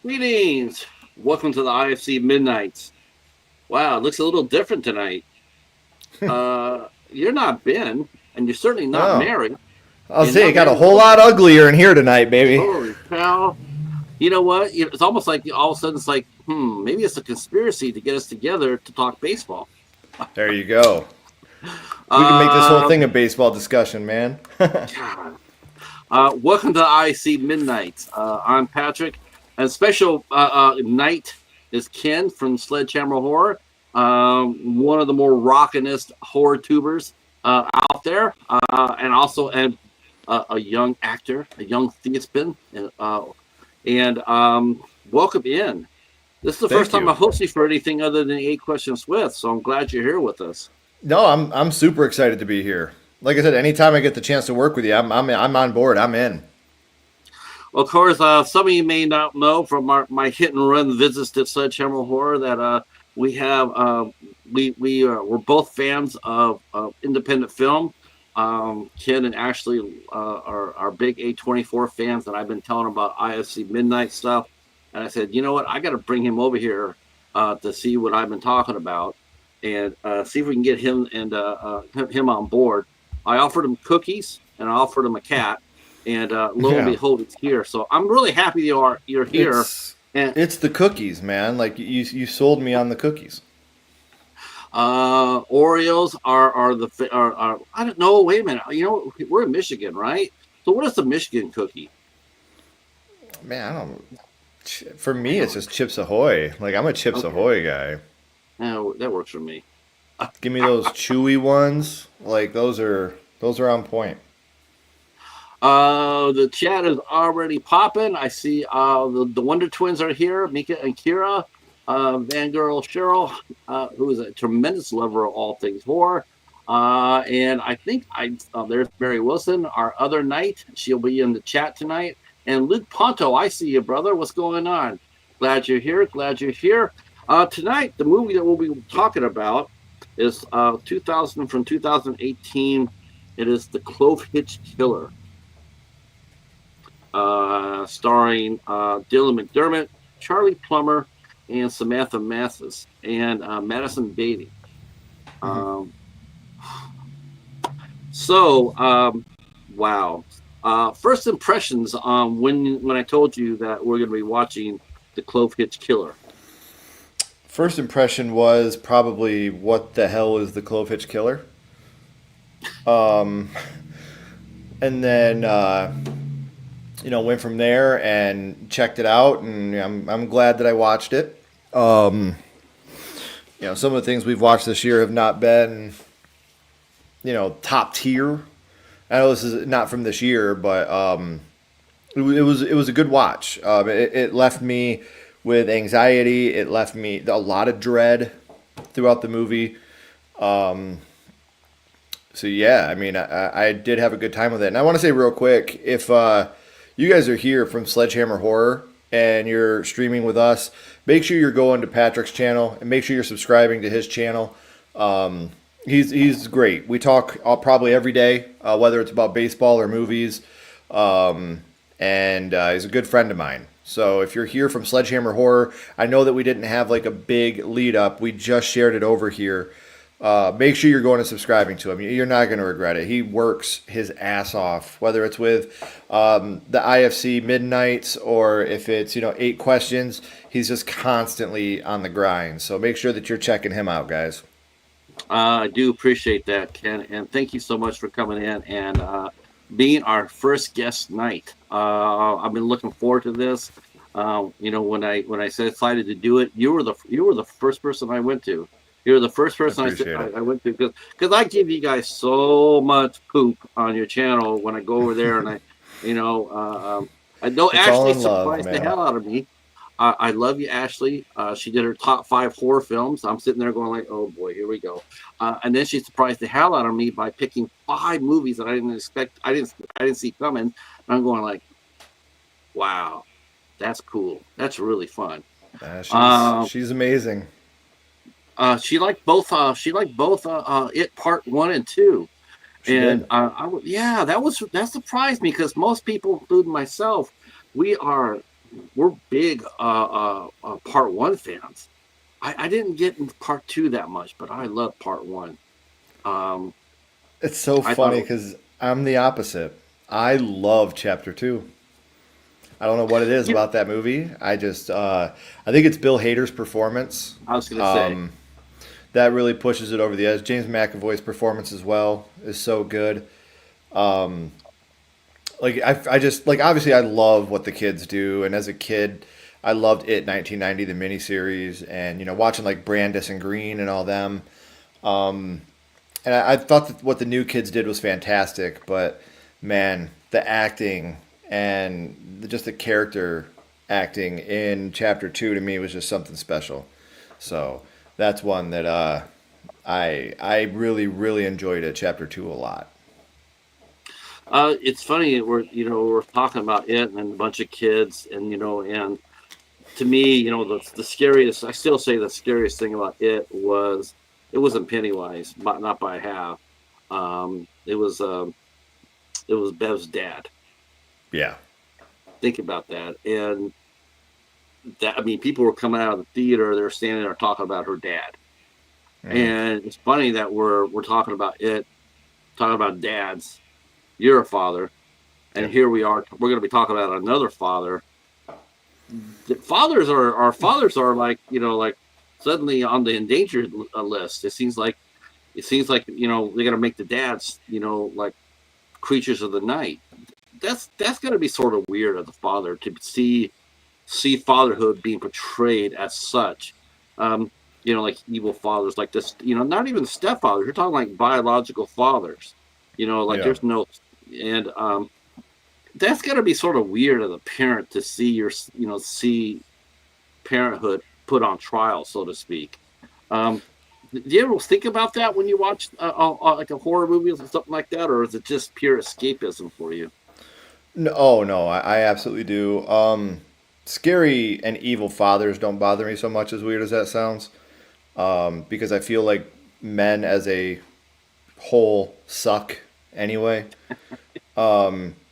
Greetings. Welcome to the IFC Midknights. Wow, it looks a little different tonight. You're not Ben, and you're certainly not Oh, Mary. I'll You're say it not got a Mary whole lot Wilson. uglier in here tonight, baby. Holy cow. You know what? It's almost like all of a sudden it's like, maybe it's a conspiracy to get us together to talk baseball. There you go. We can make this whole Um, thing a baseball discussion, man. God. Welcome to the IFC Midnights. I'm Patrick. And special night is Ken from Sledgehammer Horror, one of the more rockinest horror tubers out there, and also a young actor, a young thespian. And welcome in. This is the first Thank time you. I hosted for anything other than 8 Questions with, so I'm glad you're here with us. No, I'm super excited to be here. Like I said, anytime I get the chance to work with you, I'm on board. I'm in. Well, of course, some of you may not know from my hit and run visits to Sledgehammer Horror that we have we're both fans of independent film. Ken and Ashley are big A24 fans, and I've been telling them about IFC Midnight stuff. And I said, you know what, I got to bring him over here to see what I've been talking about, and see if we can get him on board. I offered him cookies, and I offered him a cat, and lo and Yeah, behold, it's here. So I'm really happy you're here. it's And it's the cookies, man. Like you sold me on the cookies. Oreos are I don't know. Wait a minute. You know we're in Michigan, right? So what is the Michigan cookie? Man, I don't. For I me, it's don't. just Chips Ahoy. Like I'm a Chips Okay, Ahoy guy. that works for me. Give me those chewy ones. Like those are on point. The chat is already popping. I see the Wonder Twins are here, Mika and Kira. Van Girl Cheryl, who is a tremendous lover of all things horror. And I think there's Mary Wilson, our other knight. She'll be in the chat tonight. And Luke Ponto, I see you, brother. What's going on? Glad you're here. Glad you're here. Tonight, the movie that we'll be talking about is 2000 from 2018. It is The Clovehitch Killer, starring Dylan McDermott, Charlie Plummer, and Samantha Mathis, and Madison Beatty. Um, so, wow. First impressions on when I told you that we're going to be watching The Clovehitch Killer. First impression was probably what the hell is the Clovehitch Killer? Um, and then went from there and checked it out, and I'm glad that I watched it. Um, some of the things we've watched this year have not been top tier. I know this is not from this year, but it was a good watch. It left me with anxiety. It left me a lot of dread throughout the movie. Um, so yeah, I mean, I did have a good time with it. And I want to say real quick, if you guys are here from Sledgehammer Horror and you're streaming with us, make sure you're going to Patrick's channel and make sure you're subscribing to his channel. He's great. We talk probably every day, whether it's about baseball or movies, and he's a good friend of mine. So if you're here from Sledgehammer Horror, I know that we didn't have like a big lead up. We just shared it over here. Make sure you're going and subscribing to him. You're not going to regret it. He works his ass off, whether it's with the IFC Midnights or if it's 8 questions. He's just constantly on the grind. So make sure that you're checking him out, guys. I do appreciate that, Ken, and thank you so much for coming in and being our first guest night. I've been looking forward to this. When I said excited to do it, you were the first person I went to. You're the first I person appreciate I it. went to because I give you guys so much poop on your channel when I go over there and I know It's all Ashley in love, surprised the man. hell out of me. I love you, Ashley. She did her top 5 horror films. I'm sitting there going like, oh boy, here we go. And then she surprised the hell out of me by picking 5 movies that I didn't expect. I didn't see coming. And I'm going like, wow, that's cool. That's really fun. She's Um, she's amazing. she liked both. She liked both. It Part 1 and 2. She And did. yeah, that surprised me because most people, including myself, we are we're big part one fans. I didn't get in part two that much, but I love part one. Um, It's so I thought funny it was, because I'm the opposite. I love Chapter Two. I don't know what it is you know, about that movie. I think it's Bill Hader's performance. I was gonna say, Um, that really pushes it over the edge. James McAvoy's performance as well is so good. Like I just like obviously I love what the kids do, and as a kid, I loved it 1990 the miniseries, and watching like Brandis and Green and all them. And I thought that what the new kids did was fantastic, but man, the acting and just the character acting in Chapter Two to me was just something special. So that's one that I really enjoyed it. Chapter Two a lot. it's funny we're talking about it and a bunch of kids, and and to me, the scariest. I still say the scariest thing about it wasn't Pennywise, but not by half. It was Bev's dad. Yeah. Think about that, and that I mean, people were coming out of the theater. They're standing there talking about her dad, Mm, and it's funny that we're talking about it, talking about dads. You're a father, and yep. here we are. We're going to be talking about another father. The fathers are our fathers are like like suddenly on the endangered list. It seems like they're going to make the dads like creatures of the night. That's going to be sort of weird as a father to see fatherhood being portrayed as such. Um, like evil fathers, like this. Not even stepfathers. You're talking like biological fathers. Like Yeah. there's no, and that's got to be sort of weird as a parent to see see parenthood put on trial, so to speak. Um, do you ever think about that when you watch like a horror movie or something like that, or is it just pure escapism for you? No, oh no, I absolutely do. Scary and evil fathers don't bother me so much, as weird as that sounds, because I feel like men as a whole suck anyway.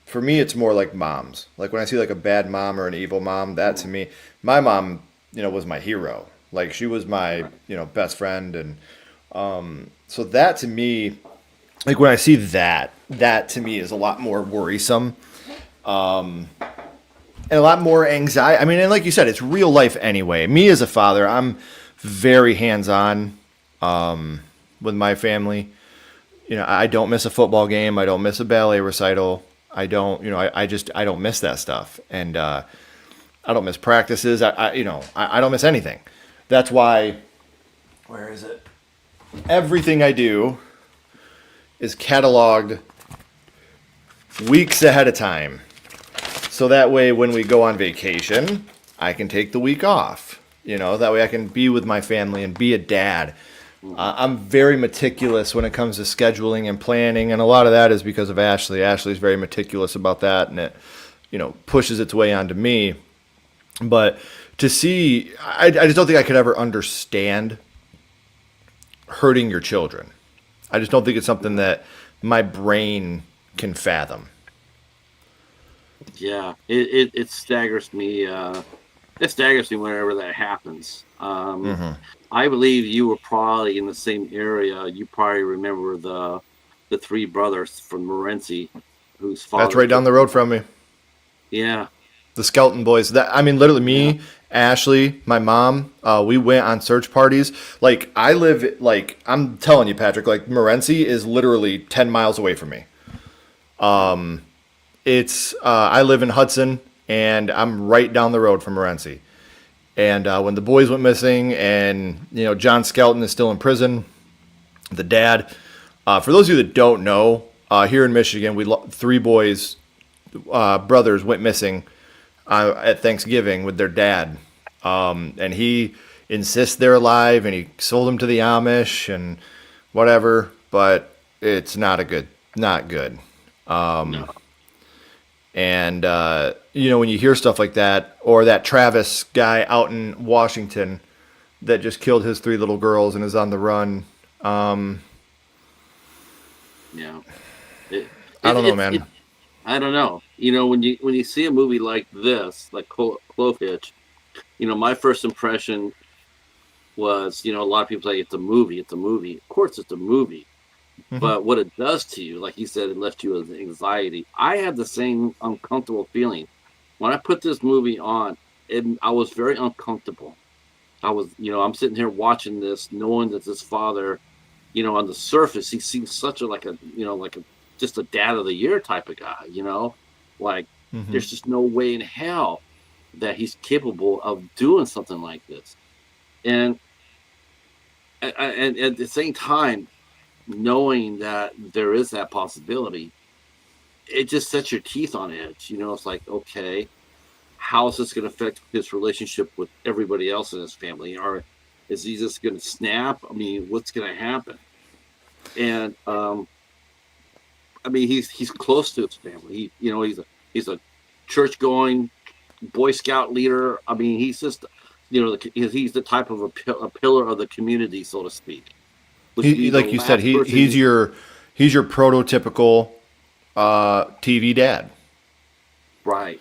For me, it's more like moms. Like when I see like a bad mom or an evil mom, that to Mm, me, my mom, was my hero. Like she was my, right. best friend, and so that to me, like when I see that, that to me is a lot more worrisome and a lot more anxiety. I mean, and like you said, it's real life anyway. Me as a father, I'm very hands on with my family. I don't miss a football game. I don't miss a ballet recital. I don't, I don't miss that stuff. And I don't miss practices. I don't miss anything. That's why, where is it? Everything I do is cataloged weeks ahead of time. So that way, when we go on vacation, I can take the week off. That way I can be with my family and be a dad. Hmm. I'm very meticulous when it comes to scheduling and planning, and a lot of that is because of Ashley. Ashley's very meticulous about that, and it, pushes its way onto me. But to see, I just don't think I could ever understand hurting your children. I just don't think it's something that my brain can fathom. Yeah, it staggers me. It staggers me whenever that happens. I believe you were probably in the same area. You probably remember the three brothers from Morenci, whose That's father right down took the them road out. from me. Yeah, The Skelton boys. That I mean, literally yeah. me, Ashley, my mom. We went on search parties. Like I live, like I'm telling you, Patrick. Like Morenci is literally 10 miles away from me. Wow. It's I live in Hudson, and I'm right down the road from Morenci. And when the boys went missing, and John Skelton is still in prison, the dad. For those of you that don't know, here in Michigan, three boys, brothers, went missing at Thanksgiving with their dad, and he insists they're alive, and he sold them to the Amish and whatever. But it's not good. No. And when you hear stuff like that, or that Travis guy out in Washington that just killed his three little girls and is on the run, Yeah. It, I it, don't know, it, it man. I don't know. When you see a movie like this, like Clovehitch, my first impression was, a lot of people say it's a movie. It's a movie. Of course, it's a movie. Hmm. But what it does to you, like you said, it left you with anxiety. I had the same uncomfortable feeling when I put this movie on. I was very uncomfortable. I'm sitting here watching this, knowing that this father, on the surface, he seems such a like a just a dad of the year type of guy. Like Hmm. there's just no way in hell that he's capable of doing something like this. And and at the same time, knowing that there is that possibility, it just sets your teeth on edge. It's like, okay, how is this going to affect his relationship with everybody else in his family? Or is he just going to snap? I mean, what's going to happen? And I mean, he's close to his family. He's a church going Boy Scout leader. I mean, he's just he's the type of a pillar of the community, so to speak. Which would be the Like you said, last person he's your prototypical TV dad. right.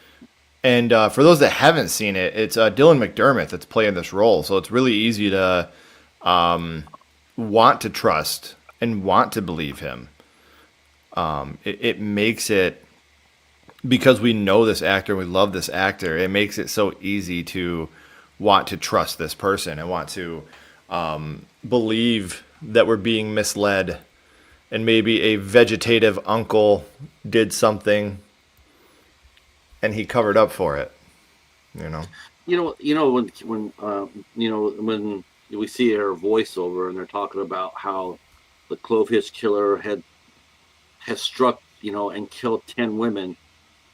And for those that haven't seen it, it's Dylan McDermott that's playing this role. So it's really easy to want to trust and want to believe him. It makes it, because we know this actor, we love this actor, it makes it so easy to want to trust this person and want to believe that we're being misled, and maybe a vegetative uncle did something and he covered up for it, you know? When we see her voiceover and they're talking about how the Clovehitch killer has struck, and killed 10 women,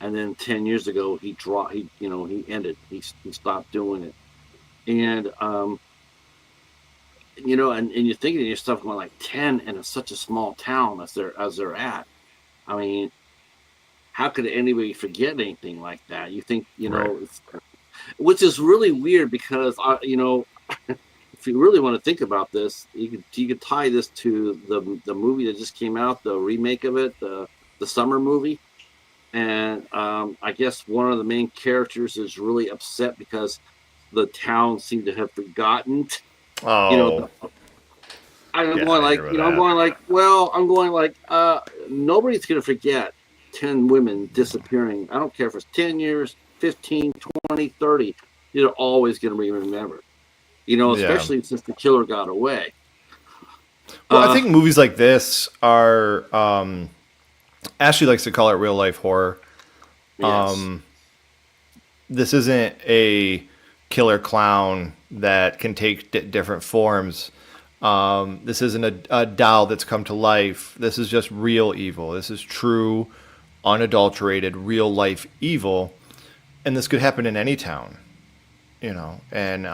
and then 10 years ago he dropped he ended he stopped doing it. And and you're thinking to yourself, going like 10 in such a small town as they're at. I mean, how could anybody forget anything like that? You think, Right. which is really weird because if you really want to think about this, you could tie this to the movie that just came out, the remake of it, the summer movie. And I guess one of the main characters is really upset because the town seemed to have forgotten. You know, Oh, the, I'm yeah, going I like, hear about I'm going like, nobody's gonna forget 10 women disappearing. I don't care if it's 10 years, 15, 20, 30. You're always gonna be remembered. that. Yeah. Especially since the killer got away. Well, I Uh, think movies like this are, Ashley likes to call it real life horror. yes, This isn't a killer clown that can take different forms. This isn't a doll that's come to life. This is just real evil. This is true, unadulterated, real life evil. And this could happen in any town, you know. And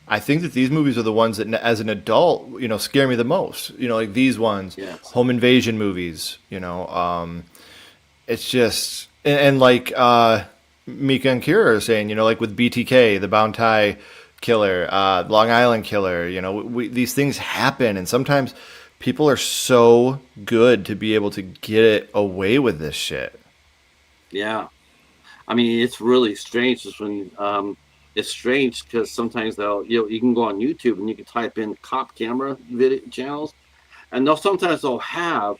I think that these movies are the ones that, as an adult, scare me the most. Like these ones, yes, home invasion movies. It's just, and like Mika and Kira are saying, like with BTK, the Bounty killer, Long Island killer, these things happen, and sometimes people are so good to be able to get it away with this shit. yeah. I mean, it's really strange. Just when it's strange because sometimes you can go on YouTube and you can type in cop camera video channels, and they'll have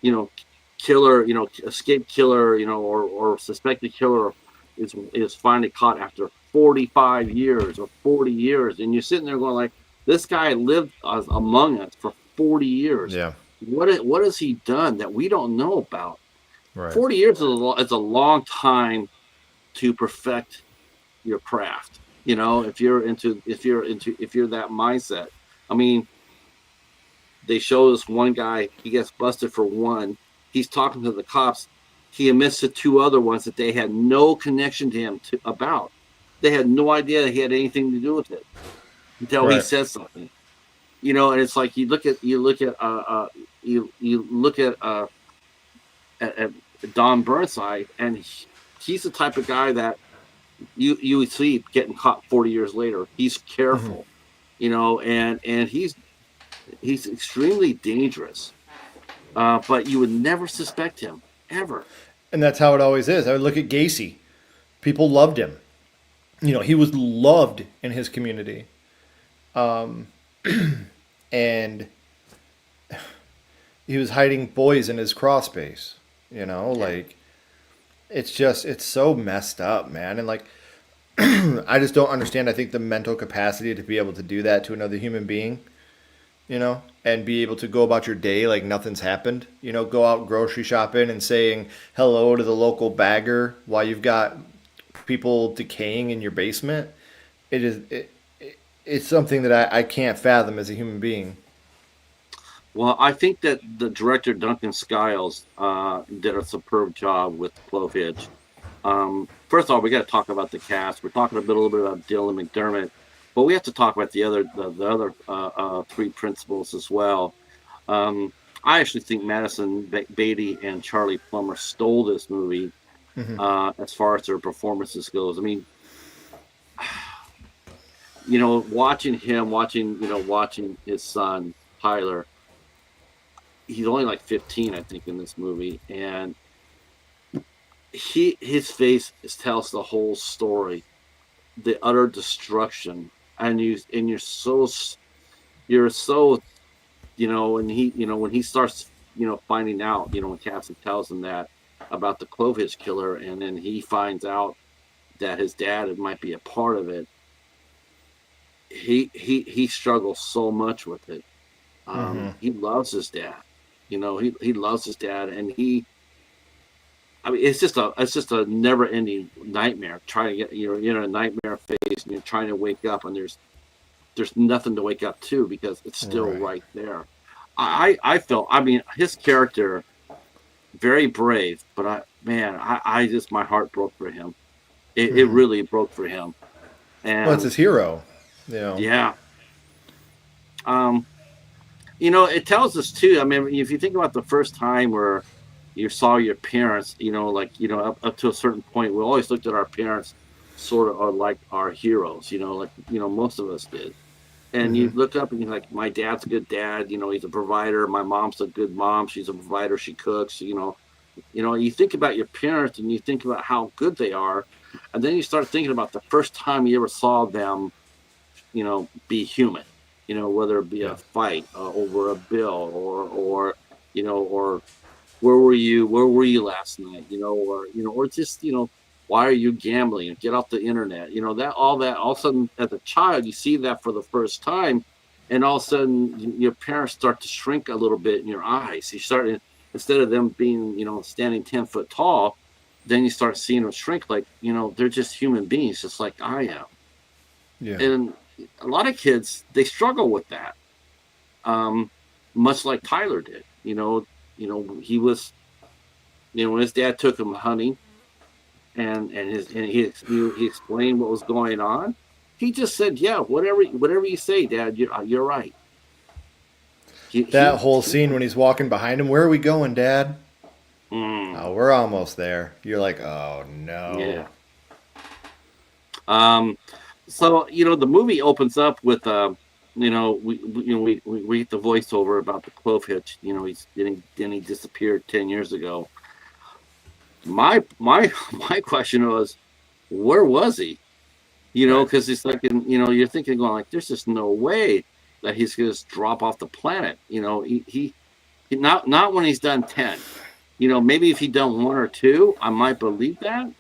you know killer, escape killer, or suspected killer is finally caught after 45 years or 40 years, and you're sitting there going like, this guy lived among us for 40 years. Yeah, What has he done that we don't know about? right. 40 years is a long time to perfect your craft. If you're that mindset. I mean, they show this one guy, he gets busted for one. He's talking to the cops. He admits to two other ones that they had no connection to him about. They had no idea that he had anything to do with it until he Right. says something. And it's like you look at Don Burnside, and he's the type of guy that you would see getting caught 40 years later. He's careful, and he's extremely dangerous. But you would never suspect him ever. And that's how it always is. I would look at Gacy. People loved him. He was loved in his community. And he was hiding boys in his crawl space. Yeah. Like, it's so messed up, man. And like, I just don't understand. I think the mental capacity to be able to do that to another human being, and be able to go about your day like nothing's happened. Go out grocery shopping and saying hello to the local bagger while you've got people decaying in your basement. It's something that I can't fathom as a human being. Well, I think that the director Duncan Skiles did a superb job with Clovehitch. First of all, we got to talk about the cast. We're talking little bit about Dylan McDermott, but we have to talk about the other three principals as well. Um, I actually think Madison Beatty and Charlie Plummer stole this movie Hmm. as far as their performances goes. I mean, watching his son Tyler. He's only like 15, I think, in this movie, and his face tells the whole story, the utter destruction, and you're so and when he starts finding out, when Cassie tells him that about the Clovehitch killer, and then he finds out that his dad might be a part of it. He struggles so much with it. Hmm. He loves his dad. He loves his dad, and I mean, it's just a never ending nightmare. Trying to get you're in a nightmare phase, and you're trying to wake up, and there's nothing to wake up to because it's still Right. right there. I felt, I mean, his character very brave, but I just, my heart broke for him. It Hmm. really broke for him, Well, it's and his hero. You know. yeah. Um, it tells us too. I mean, if you think about the first time where you saw your parents, like, up to a certain point, we always looked at our parents sort of are like our heroes, like, most of us did. And Hmm. you look up and you're like, my dad's a good dad, he's a provider. My mom's a good mom. She's a provider. She cooks, you think about your parents and you think about how good they are. And then you start thinking about the first time you ever saw them, be human, whether it be Yeah. a fight over a bill, or, or where were you last night, or just, why are you gambling? Get off the internet. That all of a sudden, as a child, you see that for the first time, and all of a sudden your parents start to shrink a little bit in your eyes. You start, instead of them being, standing 10 foot tall, then you start seeing them shrink, like, they're just human beings, just like I am. Yeah. And a lot of kids, they struggle with that, um, much like Tyler did. He was, when his dad took him hunting, and he explained what was going on. He just said, "Yeah, whatever you say, Dad. You're right." He That he, whole he scene when he's walking behind him. Where are we going, Dad? mm, Oh, we're almost there. You're like, oh no. yeah. Um, so the movie opens up with we read the voiceover about the Clovehitch. He disappeared 10 years ago. My my question was, where was he? Right. Because it's like, you're thinking, going like, there's just no way that he's going to drop off the planet. Not when he's done 10. Maybe if he'd done one or two, I might believe that.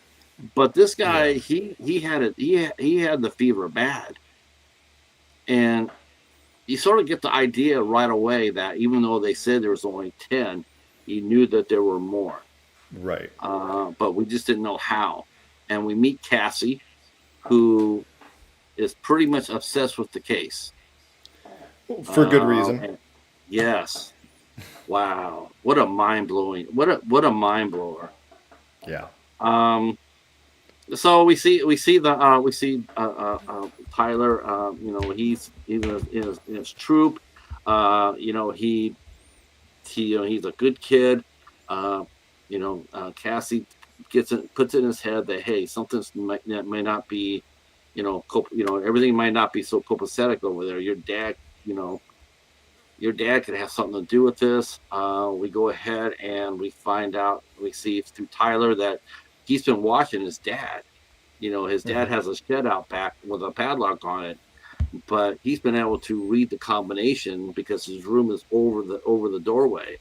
But this Yeah. guy, he had it. He had the fever bad, and you sort of get the idea right away that even though they said there was only 10, he knew that there were more. Right. But we just didn't know how. And we meet Cassie, who is pretty much obsessed with the case. For good reason. And yes, wow, what a mind blowing, what a mind blower. Yeah. Um, so we see Tyler. He's in his troop. He's a good kid. Uh, Cassie puts it in his head that, hey, something's may not be, everything might not be so copacetic over there. Your dad, you know, your dad could have something to do with this. We go ahead and we find out, we see through Tyler that he's been watching his dad. His dad Hmm. has a shed out back with a padlock on it, but he's been able to read the combination because his room is over the doorway.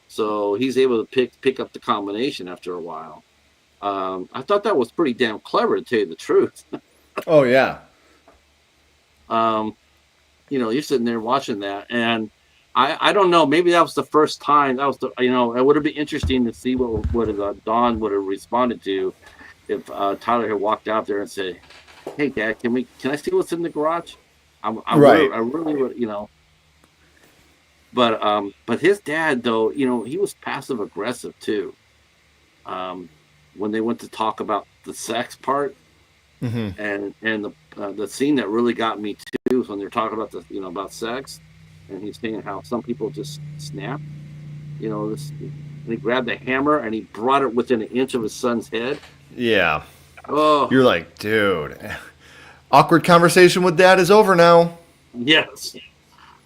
So he's able to pick up the combination after a while. I thought that was pretty damn clever, to tell you the truth. Oh yeah. um, you're sitting there watching that, and I don't know. Maybe that was the first time. That was it would have been interesting to see what Don would have responded to if Tyler had walked out there and said, "Hey, Dad, can I see what's in the garage?" Right. I really would. But his dad, though, he was passive aggressive too. Um, when they went to talk about the sex part, Hmm. and the scene that really got me too is when they're talking about about sex, and he's saying how some people just snap. And he grabbed a hammer and he brought it within an inch of his son's head. Yeah. Oh, You're like, dude, awkward conversation with dad is over now. yes.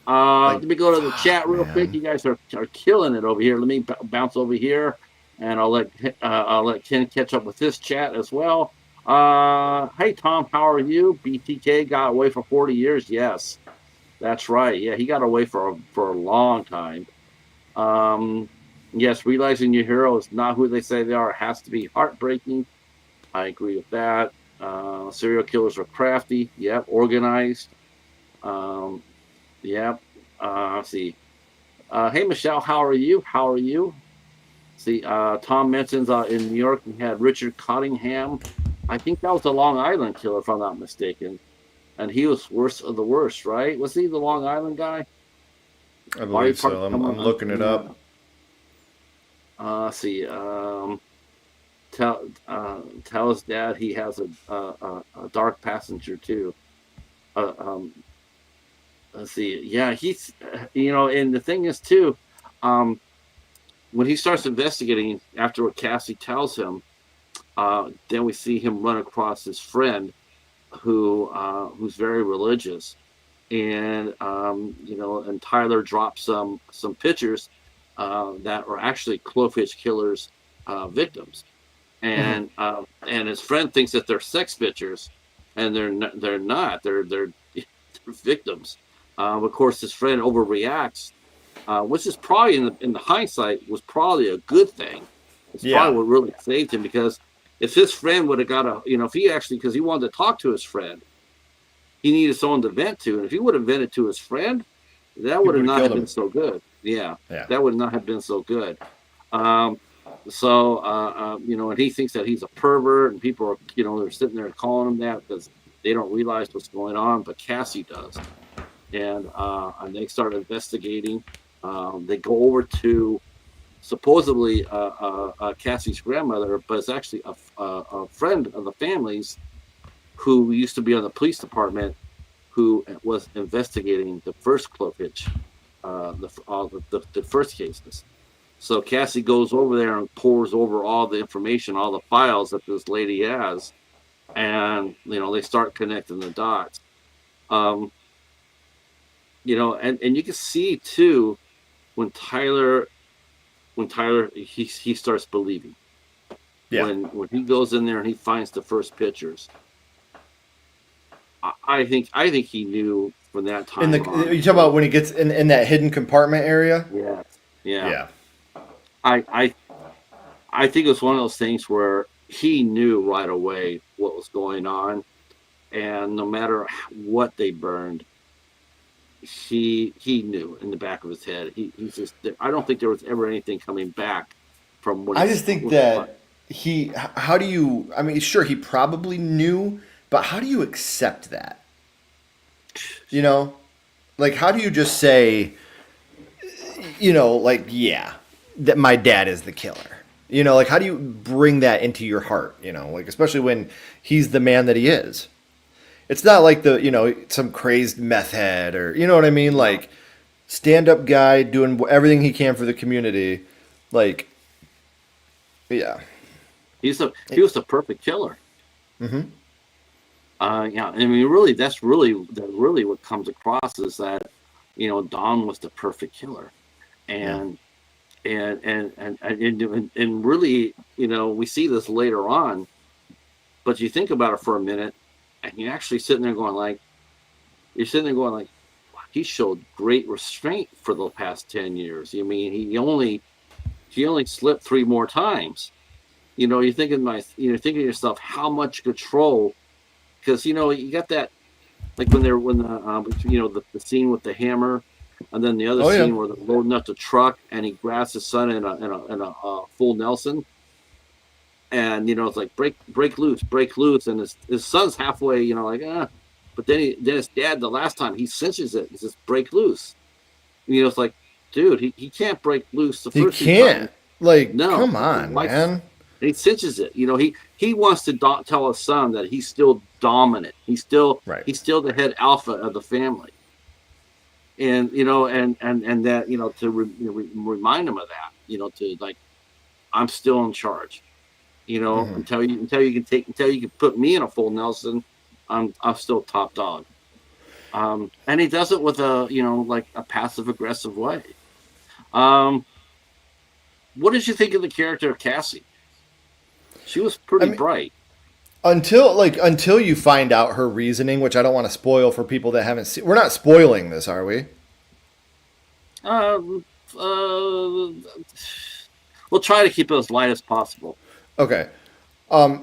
Like, Let me go to the chat fuck, real quick. man. You guys are killing it over here. Let me bounce over here, and I'll let Ken catch up with this chat as well. Hey Tom, how are you? BTK got away for 40 years. Yes, that's right. Yeah, he got away for a long time. Um, yes, realizing your hero is not who they say they are has to be heartbreaking. I agree with that. Serial killers are crafty. Yep, organized. Um, yep. Let's see. Hey Michelle, how are you? How are you? See, Tom mentions in New York we had Richard Cottingham. I think that was the Long Island killer, if I'm not mistaken. And he was worst of the worst, right? Was he the Long Island guy? I Body believe part so. I'm someone. looking it Yeah. up. Let's see. Tell his dad he has a dark passenger too. Uh, um, let's see. Yeah, he's and the thing is too, um, when he starts investigating after what Cassie tells him, then we see him run across his friend who's very religious, and Tyler drops some pictures that are actually Clovehitch killers victims, Hmm. and his friend thinks that they're sex pictures, and they're not they're victims. Of course, his friend overreacts, which is probably in the hindsight was probably a good thing. It's probably Yeah. what really saved him, because if his friend would have got if he actually, because he wanted to talk to his friend, he needed someone to vent to, and if he would have vented to his friend, that He would have would have not killed have been him. so good. Yeah, Yeah. that would not have been so good. Um, and he thinks that he's a pervert, and people are, they're sitting there calling him that because they don't realize what's going on, but Cassie does, and they start investigating. They go over to supposedly Cassie's grandmother, but it's actually a friend of the family's who used to be on the police department, who was investigating the first Clovehitch, the first cases. So Cassie goes over there and pours over all the information, all the files that this lady has, and they start connecting the dots. Um, and you can see too when Tyler he starts believing Yeah. when he goes in there and he finds the first pictures. I think he knew from that In the time on. you talk about when he gets in that hidden compartment area. Yeah, yeah. Yeah. I I I think it was one of those things where he knew right away what was going on, and no matter what they burned, he knew in the back of his head. He's just. I don't think there was ever anything coming back from what I just think was fun. that how do you, I mean, sure, he probably knew, but how do you accept that? You know? Like, how do you just say, like, yeah, that my dad is the killer? Like, how do you bring that into your heart? Like, especially when he's the man that he is. It's not like some crazed meth head or, you know what I mean? No, Like, stand up guy doing everything he can for the community. Like, yeah. he was the perfect killer. Mm-hmm. Yeah, I mean, really, that's really what comes across is that Don was the perfect killer, Yeah. and and really, we see this later on, but you think about it for a minute, and you're actually sitting there going like, wow, he showed great restraint for the past 10 years. I mean, he only slipped three more times. You're thinking to yourself how much control, because you got that, like the scene with the hammer, and then the other Oh yeah. scene where they're loading up the truck and he grabs his son in a full Nelson, and it's like break loose, and his son's halfway, like but then his dad, the last time he cinches it, he says break loose. It's like, dude, he can't break loose the He first two times. can't. Like, No, come but his on, wife, man. and he cinches it. He wants to tell his son that he's still dominant. Right. He's still the head alpha of the family, and that to remind him of that. To like, I'm still in charge. Hmm. Until you can put me in a full Nelson, I'm still top dog. And he does it with a like a passive aggressive way. Um, what did you think of the character of Cassie? She was I pretty mean, bright. until you find out her reasoning, which I don't want to spoil for people that haven't seen. We're not spoiling this, are we? Um, uh, we'll try to keep it as light as possible. Okay.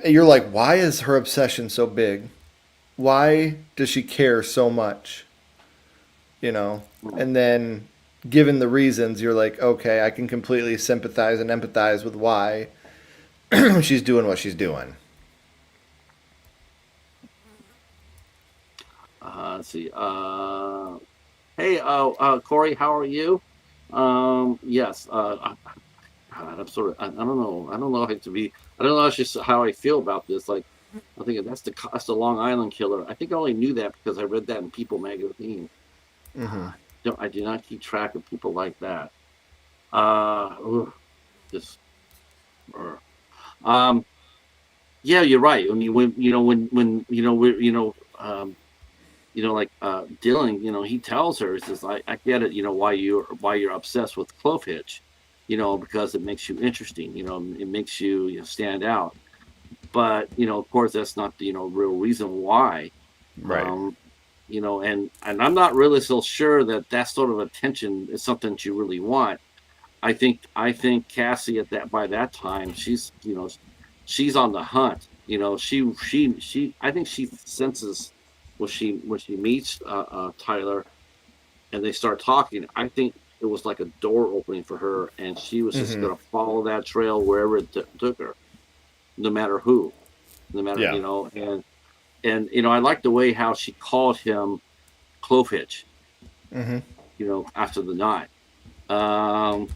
You're like, why is her obsession so big? Why does she care so much? You know? Mm. And then, given the reasons, you're like, okay, I can completely sympathize and empathize with why she's doing what she's doing. Let's see. Hey, Corey, how are you? Yes. God, I'm sort of. I don't know. I don't know how to be. I don't know just how I feel about this. Like, I think that's the Long Island killer. I think I only knew that because I read that in People magazine. Hmm. I do not keep track of people like that. Ugh, just. uh, Um. Yeah, you're right. I mean, when we're like Dylan, he tells her, he says, I get it, why you're obsessed with Clovehitch, because it makes you interesting, it makes you, stand out. But, of course, that's not the, real reason why. Right. Um, and I'm not really so sure that sort of attention is something that you really want. I think Cassie by that time, she's on the hunt. I think she senses when she meets Tyler and they start talking. I think it was like a door opening for her, and she was just Hmm. going to follow that trail wherever it took her, no matter who, no matter Yeah. and I like the way how she called him Clovehitch, Hmm. after the night. Um,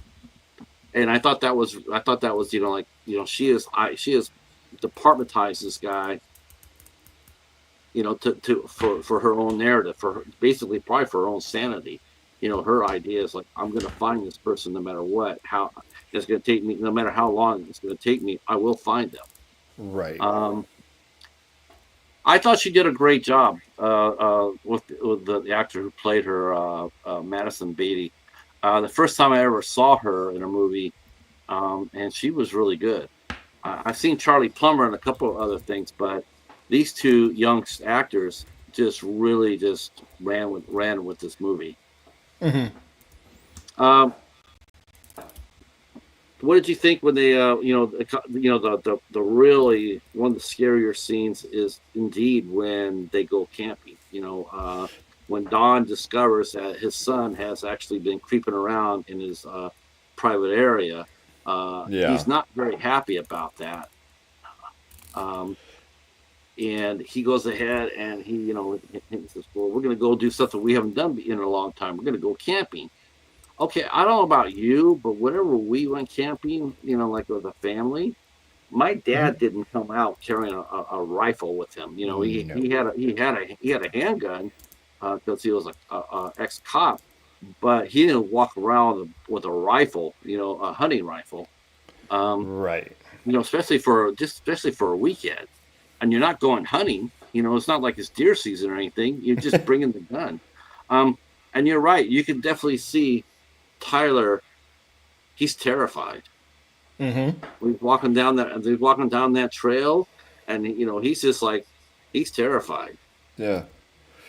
and I thought that was like she is departmentized this guy, for her own narrative, basically probably for her own sanity. Her idea is like, I'm going to find this person no matter what, how it's going to take me, no matter how long it's going to take me, I will find them. Right. I thought she did a great job with the actor who played her, Madison Beatty. The first time I ever saw her in a movie, and she was really good. I've seen Charlie Plummer and a couple of other things, but these two young actors just really just ran with this movie. Hmm. Um, what did you think when they, the really one of the scarier scenes is indeed when they go camping. When Don discovers that his son has actually been creeping around in his private area. Yeah. He's not very happy about that. Um, and he goes ahead and he says, well, we're going to go do something we haven't done in a long time. We're going to go camping. Okay, I don't know about you, but whenever we went camping, like with a family, my Hmm. dad didn't come out carrying a rifle with him. he No. he had a handgun, because he was a ex cop, but he didn't walk around with a rifle, a hunting rifle. Um, Right. especially for a weekend, and you're not going hunting. It's not like it's deer season or anything. You're just bringing the gun. Um, And you're right. You can definitely see Tyler. He's terrified. Mm-hmm. He's walking down that trail, and he's just like, he's terrified. Yeah.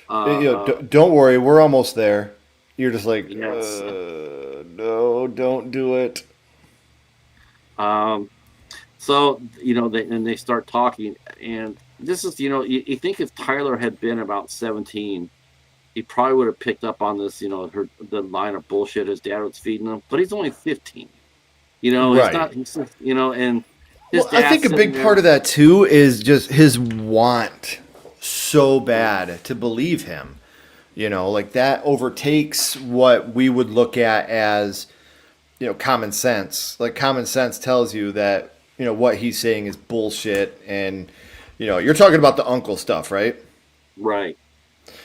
Uh, Don't worry, we're almost there. You're just like, yes. no, don't do it. Um, so they start talking, and this is you think if Tyler had been about 17, he probably would have picked up on this, the line of bullshit his dad was feeding him. But he's only 15. He's Right. not. And his Well, I think dad's a sitting big part there. of that too is just his want so bad to believe him. Like that overtakes what we would look at as, common sense. Like common sense tells you that, what he's saying is bullshit. And, you're talking about the uncle stuff, right? Right.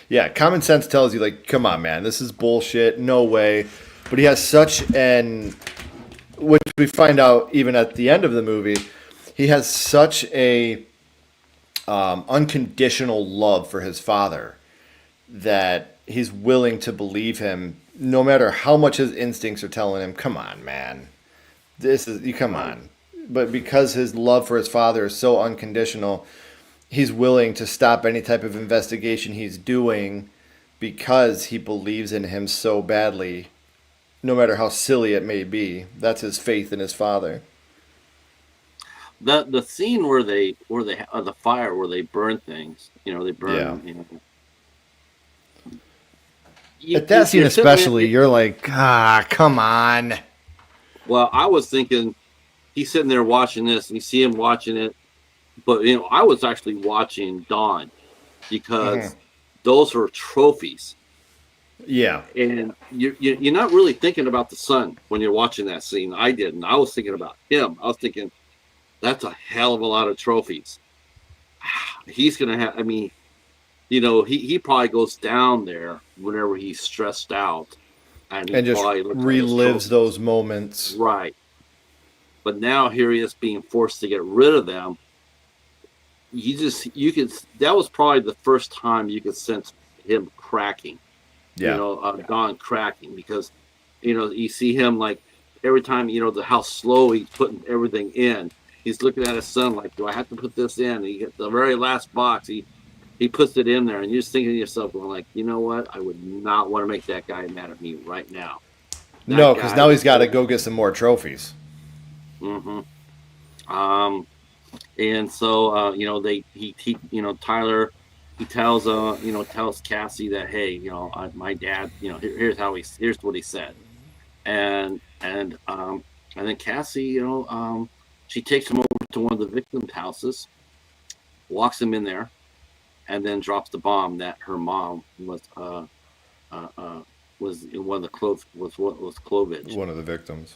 Yeah, common sense tells you, like, come on, man, this is bullshit. No way. But he has such an, which we find out even at the end of the movie, he has such a unconditional love for his father that he's willing to believe him no matter how much his instincts are telling him, come on, man. This is you come Right. on. But because his love for his father is so unconditional, he's willing to stop any type of investigation he's doing because he believes in him so badly, no matter how silly it may be. That's his faith in his father. The scene where they the fire where they burn things. They Yeah. burn. At that scene You're sitting there. especially, you're like, come on. Well, I was thinking he's sitting there watching this, and you see him watching it. But I was actually watching Dawn because those were trophies, Yeah. and you're not really thinking about the son when you're watching that scene. I didn't. I was thinking about him. I was thinking that's a hell of a lot of trophies. He's gonna have. I mean, he probably goes down there whenever he's stressed out, and he And just probably looks at his relives those trophies. moments. Right. But now here he is being forced to get rid of them. You could that was probably the first time you could sense him cracking, Yeah. Don cracking, because you see him like every time, how slow he's putting everything in. He's looking at his son like, do I have to put this in? And he gets the very last box, he puts it in there, and you're just thinking to yourself, going like, you know what, I would not want to make that guy mad at me right now. That No, because guy now was he's got to so. go get some more trophies. Mm-hmm. um and so Tyler, he tells Cassie that, hey, my dad, here's what he said. And then Cassie, she takes him over to one of the victims' houses, locks him in there, and then drops the bomb that her mom uh, uh, was in one of the was Clovehitch. One of the victims.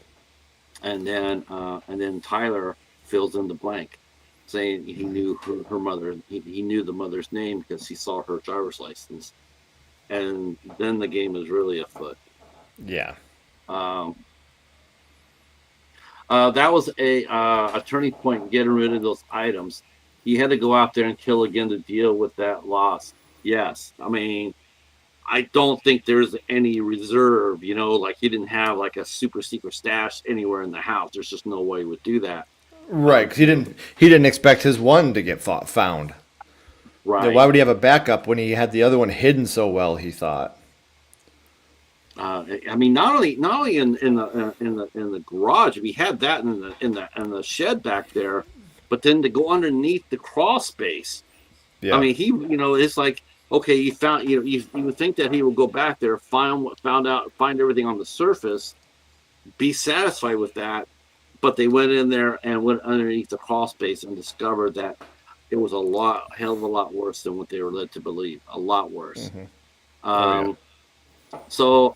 And then Tyler fills in the blank, saying he knew her mother. He knew the mother's name because he saw her driver's license. And then the game is really afoot. Yeah. Um, that was a turning point in getting rid of those items. He had to go out there and kill again to deal with that loss. Yes, I mean, I don't think there's any reserve. Like he didn't have like a super secret stash anywhere in the house. There's just no way he would do that. Right, because he didn't expect his one to get found. Why Right. would he have a backup when he had the other one hidden so well? He thought. I mean, not only in the garage, we had that in the shed back there, but then to go underneath the crawl space. I Yeah. mean, it's like, okay, you found, you would think that he would go back there, find everything on the surface, be satisfied with that, but they went in there and went underneath the crawl space and discovered that it was hell of a lot worse than what they were led to believe. A lot worse. Oh yeah. Um, So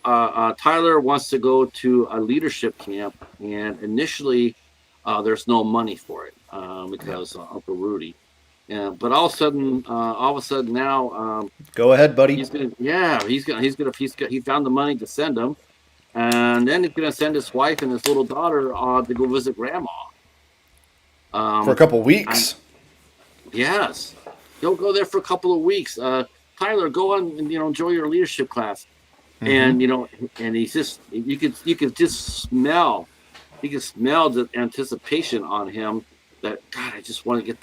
Tyler wants to go to a leadership camp, and initially there's no money for it Yeah. because Uncle Rudy. Yeah, but all of a sudden now, Go ahead, buddy. he found the money to send him, and then he's gonna send his wife and his little daughter to go visit grandma. For a Um, couple and weeks. yes, he'll go there for a couple of weeks. Tyler, go on and enjoy your leadership class. Mm-hmm. and and he's just you could just smell you can smell the anticipation on him that God, I just want to get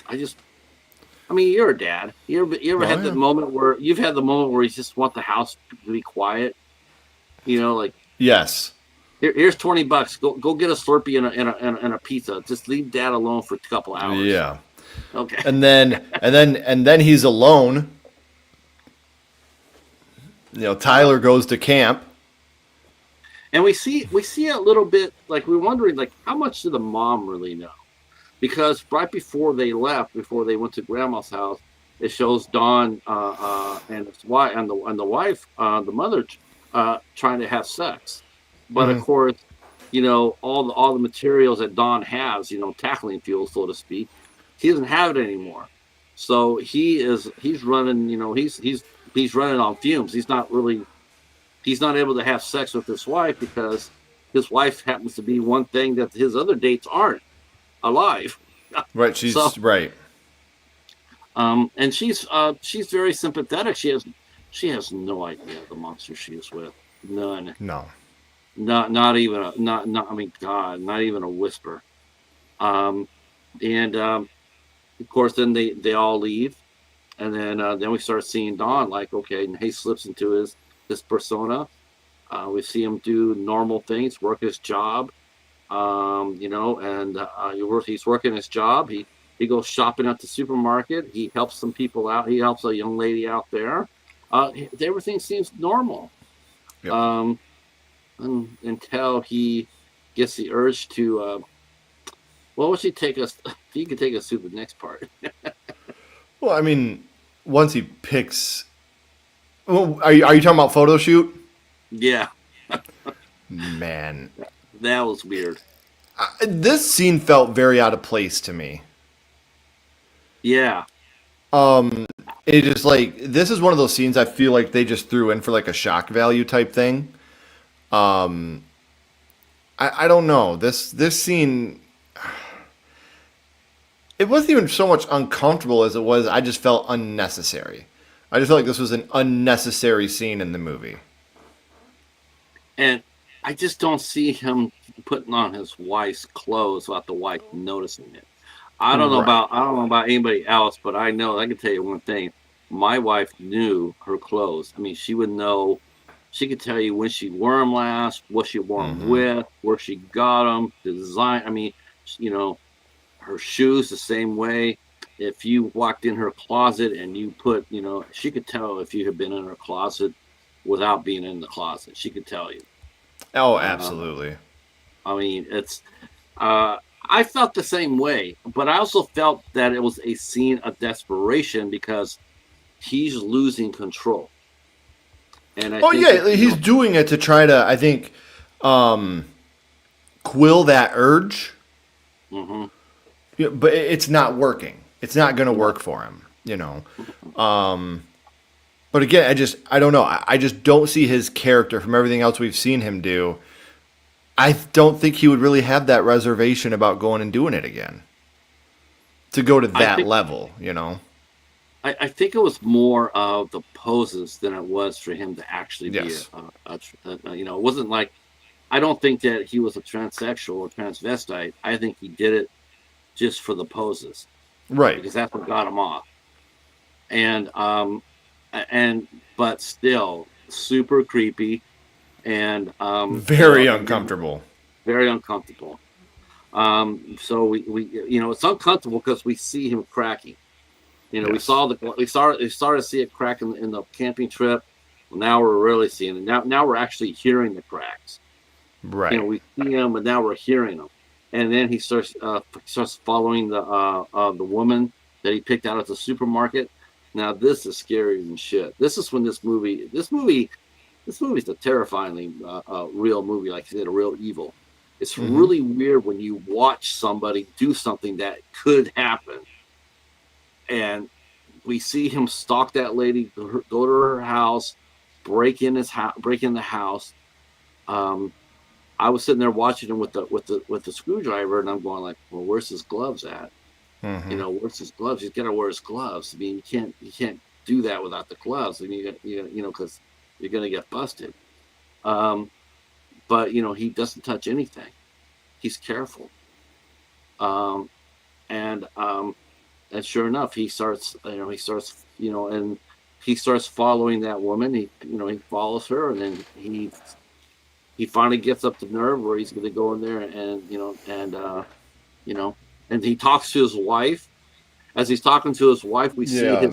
I mean, you're a dad. You ever Oh had the yeah. moment where you've had the moment where you just want the house to be quiet? Like Yes. here's $20. Go get a Slurpee and a pizza. Just leave dad alone for a couple hours. Yeah. Okay. And then he's alone. Uh, Tyler goes to camp. and we see a little bit like we're wondering like how much did the mom really know? Because right before they left, before they went to grandma's house, it shows Don and his wife and the wife, the mother, trying to have sex. But of Mm-hmm. course, all the materials that Don has, tackling fuel, so to speak, he doesn't have it anymore. So he's running, he's running on fumes. He's not able to have sex with his wife because his wife happens to be one thing that his other dates aren't alive. Right. So, She's right. and she's very sympathetic. She has no idea the monster she is with. None. No. Not even a not. I mean, God, not even a whisper. Um, and of course, then they all leave, and then we start seeing Don. Like, okay, and he slips into his persona. We see him do normal things, work his job, and he's working his job. He goes shopping at the supermarket. He helps some people out. He helps a young lady out there. Everything seems normal, Yep. um, until he gets the urge to. Well, would you take us? You can take us through the next part. Well, I mean, once he picks. Well, are you talking about photo shoot? Yeah, Man, that was weird. this scene felt very out of place to me. Yeah, It just like this is one of those scenes I feel like they just threw in for like a shock value type thing. I don't know. This scene it wasn't even so much uncomfortable as it was I just felt unnecessary. I just felt like this was an unnecessary scene in the movie. and I just don't see him putting on his wife's clothes without the wife noticing it. Right. I don't know about anybody else, but I can tell you one thing. My wife knew her clothes. I mean, she would know. She could tell you when she wore them last, what she wore them Mm-hmm. with, where she got them, the design. I mean, you know, her shoes the same way. If you walked in her closet and you put, she could tell if you had been in her closet without being in the closet. She could tell you. Oh, Um, absolutely. I mean, uh, I felt the same way, but I also felt that it was a scene of desperation because he's losing control, and I Oh think yeah, he's doing it to try to I think quill that urge. hmm Yeah, but it's not working. It's not going to no, work for him. But again, I don't know. I just don't see his character from everything else we've seen him do. I don't think he would really have that reservation about going and doing it again. To go to I that think level. I think it was more of the poses than it was for him to actually be Yes. it wasn't like I don't think that he was a transsexual or transvestite. I think he did it just for the poses Right. because that's what got him off. And and but still super creepy and Very and then uncomfortable. very uncomfortable. So we it's uncomfortable because we see him cracking. Yes. We started to see it crack in the camping trip. Well, now we're really seeing it. Now we're actually hearing the cracks. Right. We see him, but now we're hearing them. And then he starts following the woman that he picked out at the supermarket. Now this is scary than shit. This is when this movie's a terrifyingly real movie, like I said, a real evil. It's Mm-hmm. really weird when you watch somebody do something that could happen, and we see him stalk that lady, go to her house, break in the house. Um, I was sitting there watching him with the screwdriver, and I'm going like, well, where's his gloves at? Mm-hmm. Where's his gloves? He's got to wear his gloves. I mean, you can't do that without the gloves. I mean, because you're gonna get busted. Um, but he doesn't touch anything. He's careful. Um, and and sure enough, and he starts following that woman. He follows her, and then he finally gets up the nerve where he's going to go in there you know, and he talks to his wife. As he's talking to his wife, Yeah.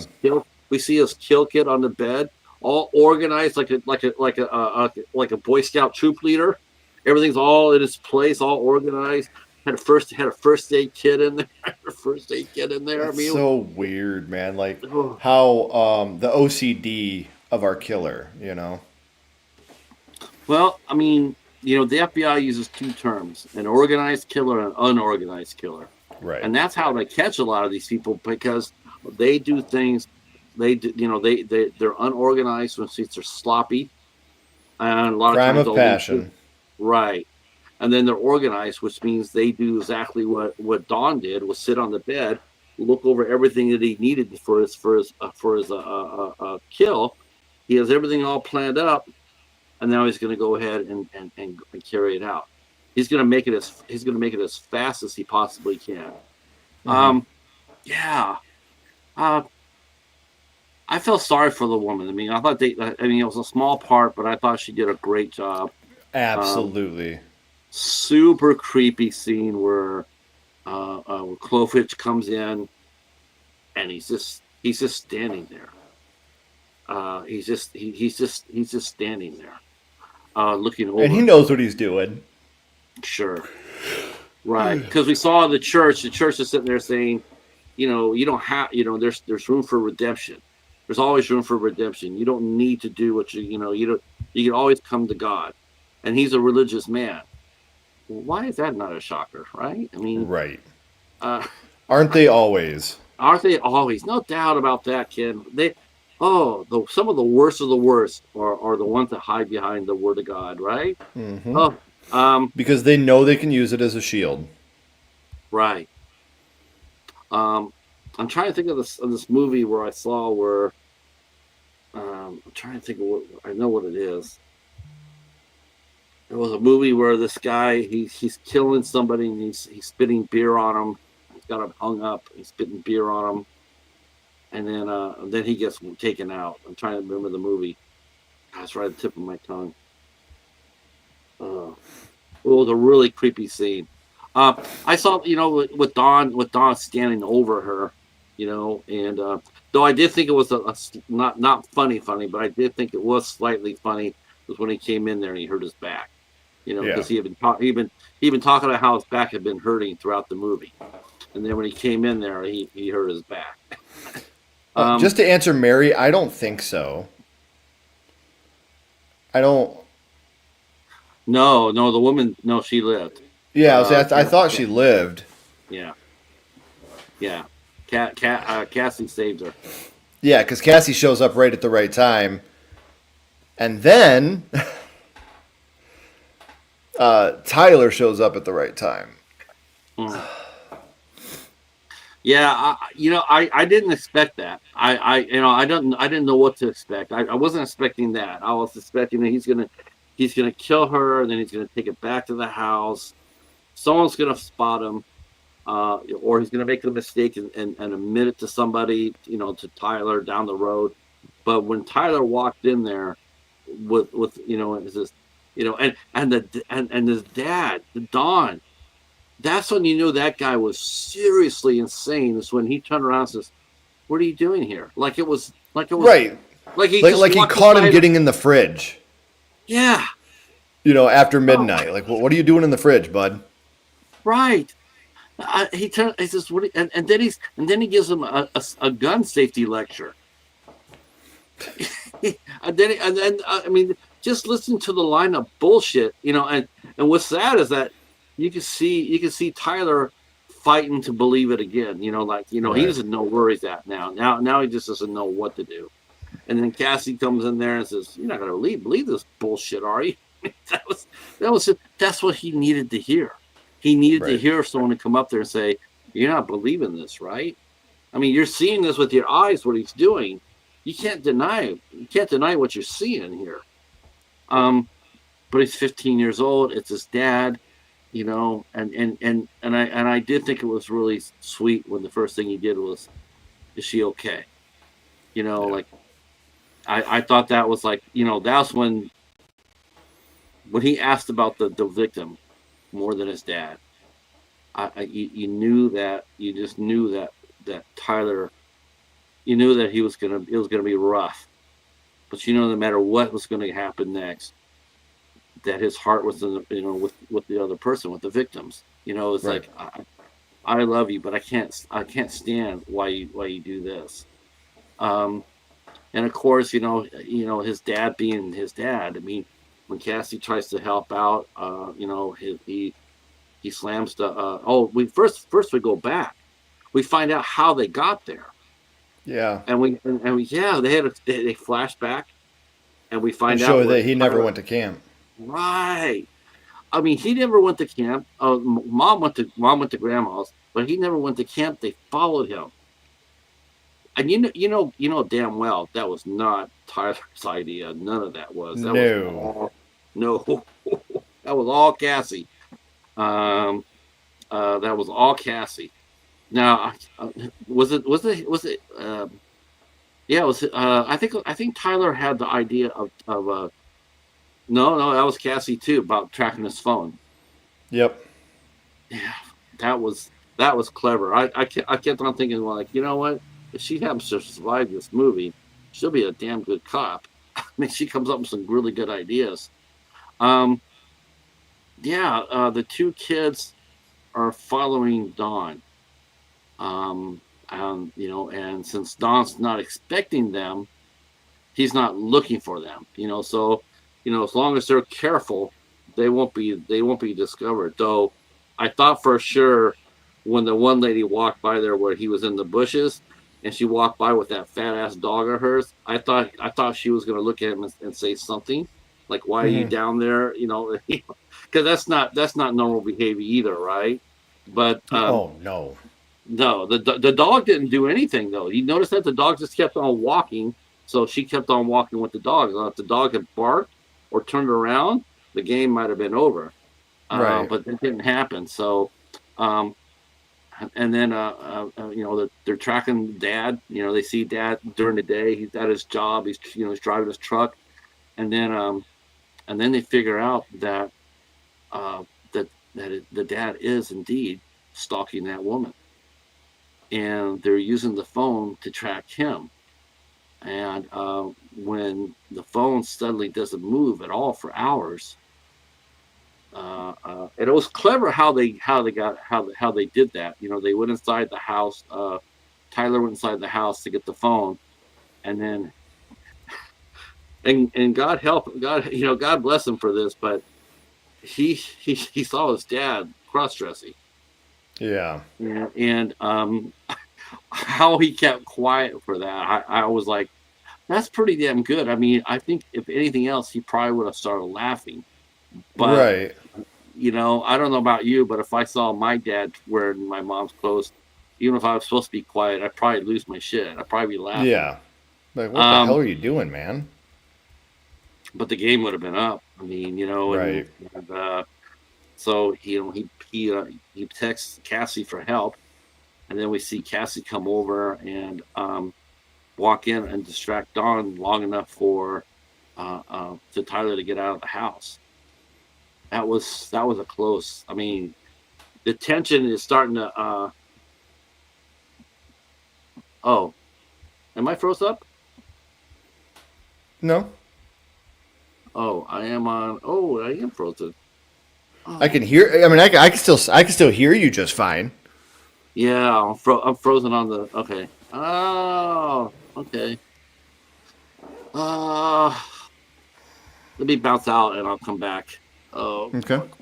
we see his kill kit on the bed, all organized like a Boy Scout troop leader. Everything's all in its place, all organized. Had a first aid kit in there. A first aid kit in there. I It's mean, so weird, man. Like oh, how the OCD of our killer, you know? well, I mean, the FBI uses two terms: an organized killer and an unorganized killer. Right. And that's how they catch a lot of these people because they do things. They do, they're unorganized, which means they're sloppy, and a lot of Crime times of they'll leave passion. right. And then they're organized, which means they do exactly what Don did: was sit on the bed, look over everything that he needed for his kill. He has everything all planned up, and now he's going to go ahead and carry it out. He's going to make it as fast as he possibly can. Hmm. Um, yeah. Uh, I feel sorry for the woman. I mean, it was a small part, but I thought she did a great job. Um, Absolutely. Super creepy scene where Clovehitch comes in and he's just standing there. He's just standing there, looking And he over. knows what he's doing. Sure, right? Because we saw the church. The church is sitting there saying, you don't have, there's room for redemption. There's always room for redemption. You don't need to do what you don't. You can always come to God, and he's a religious man. Well, why is that not a shocker, right? I mean, Right. uh, Aren't they always? aren't they always? No doubt about that, kid. Some of the worst of the worst are the ones that hide behind the word of God, right? Hmm. Oh, Because they know they can use it as a shield. right. Um, I'm trying to think of this movie where I saw where I'm trying to think of what I know what it is. There was a movie where this guy he's killing somebody and he's spitting beer on him. He's got him hung up. He's spitting beer on him, and then he gets taken out. I'm trying to remember the movie. That's right at the tip of my tongue. Uh, it was a really creepy scene. I saw with Dawn standing over her, and though I did think it was not funny, but I did think it was slightly funny was when he came in there and he hurt his back, Yeah. because he had been talking about how his back had been hurting throughout the movie, and then when he came in there, he hurt his back. Um, Just to answer Mary, I don't think so. I don't. no, no, the woman, no, she lived. Yeah, I Cat, thought cat, she lived. yeah, yeah. Cassie saved her. Yeah, because Cassie shows up right at the right time. And then Tyler shows up at the right time. Mm. Yeah, I didn't expect that. I didn't know what to expect. I wasn't expecting that. I was expecting that he's gonna kill her, and then he's gonna take it back to the house. Someone's gonna spot him, or he's gonna make a mistake and admit it to somebody, to Tyler down the road. But when Tyler walked in there with is this, and his dad, Don, that's when you knew that guy was seriously insane. Is when he turned around and says, "What are you doing here?" Right. Like he just Like he walked caught him beside him. getting in the fridge, Yeah. after Oh, midnight. Like, what are you doing in the fridge, bud? right. He says, "What?" And then he gives him a gun safety lecture. I mean, just listen to the line of bullshit, and what's sad is that you can see Tyler fighting to believe it again. He Right. doesn't know where he's at now. Now he just doesn't know what to do. And then Cassie comes in there and says, "You're not going to believe this bullshit, are you?" That's what he needed to hear. He needed to Right. hear someone to come up there and say, "You're not believing this, right? I mean, you're seeing this with your eyes. What he's doing, you can't deny it. You can't deny what you're seeing here." Um, but he's 15 years old. It's his dad, and I did think it was really sweet when the first thing he did was, "Is she okay?" Yeah. Like I thought that was like, that's when he asked about the victim more than his dad. You knew that, you just knew that Tyler, you knew that it was gonna be rough, but no matter what was going to happen next, that his heart was in with the other person, with the victims. It's Right. like, I love you, but I can't stand why you do this. Um, and of course, his dad being his dad. I mean, when Cassie tries to help out, he slams the. We first we go back. We find out how they got there, Yeah. and we yeah, they flash back, and we And find out show where that he never Tyler. went to camp. Right. I mean, he never went to camp. Mom went to grandma's, but he never went to camp. They followed him, and damn well that was not Tyler's idea. None of that was. That was No. all no. That was all Cassie. Um, that was all Cassie. Now, was it? Was it? Was it? Yeah, it was. I think Tyler had the idea of. No, no, that was Cassie too, about tracking his phone. Yep. Yeah, that was that was clever. I kept on thinking, well, like, you know what? If she happens to survive this movie, she'll be a damn good cop. I mean, she comes up with some really good ideas. Um, yeah, the two kids are following Dawn. And since Dawn's not expecting them, he's not looking for them. So as long as they're careful, they won't be discovered. Though I thought for sure when the one lady walked by there where he was in the bushes, and she walked by with that fat ass dog of hers, I thought she was going to look at him and say something like, "Why are you Hmm. down there?" Because that's not normal behavior either, right? But Oh no. no, the dog didn't do anything though. You notice that the dog just kept on walking, so she kept on walking with the dog. If the dog had barked or turned around, the game might have been over. Right. But that didn't happen. So, um, and then they're tracking Dad. They see Dad during the day. He's at his job. He's driving his truck, and then they figure out that uh, the dad is indeed stalking that woman, and they're using the phone to track him. And when the phone suddenly doesn't move at all for hours, and it was clever how they did that. They went inside the house. Tyler went inside the house to get the phone, and then and God help God, God bless him for this, but he saw his dad cross dressing, Yeah. and how he kept quiet for that. I was like, that's pretty damn good. I mean, I think if anything else, he probably would have started laughing. But Right. I don't know about you, but if I saw my dad wearing my mom's clothes, even if I was supposed to be quiet, I'd probably lose my shit. I'd probably be laughing. Yeah. Like, what the hell Um, are you doing, man? but the game would have been up. I mean, Right. so he texts Cassie for help, and then we see Cassie come over and walk in and distract Dawn long enough for to Tyler to get out of the house. That was a close. I mean, the tension is starting to. Oh, am I froze up? No. Oh, I am on. Oh, I am frozen. I can Oh, hear. I mean, I can still hear you just fine. yeah, I'm frozen on the. Okay. Oh, okay. Uh, Let me bounce out and I'll come back. Oh, Okay. fuck.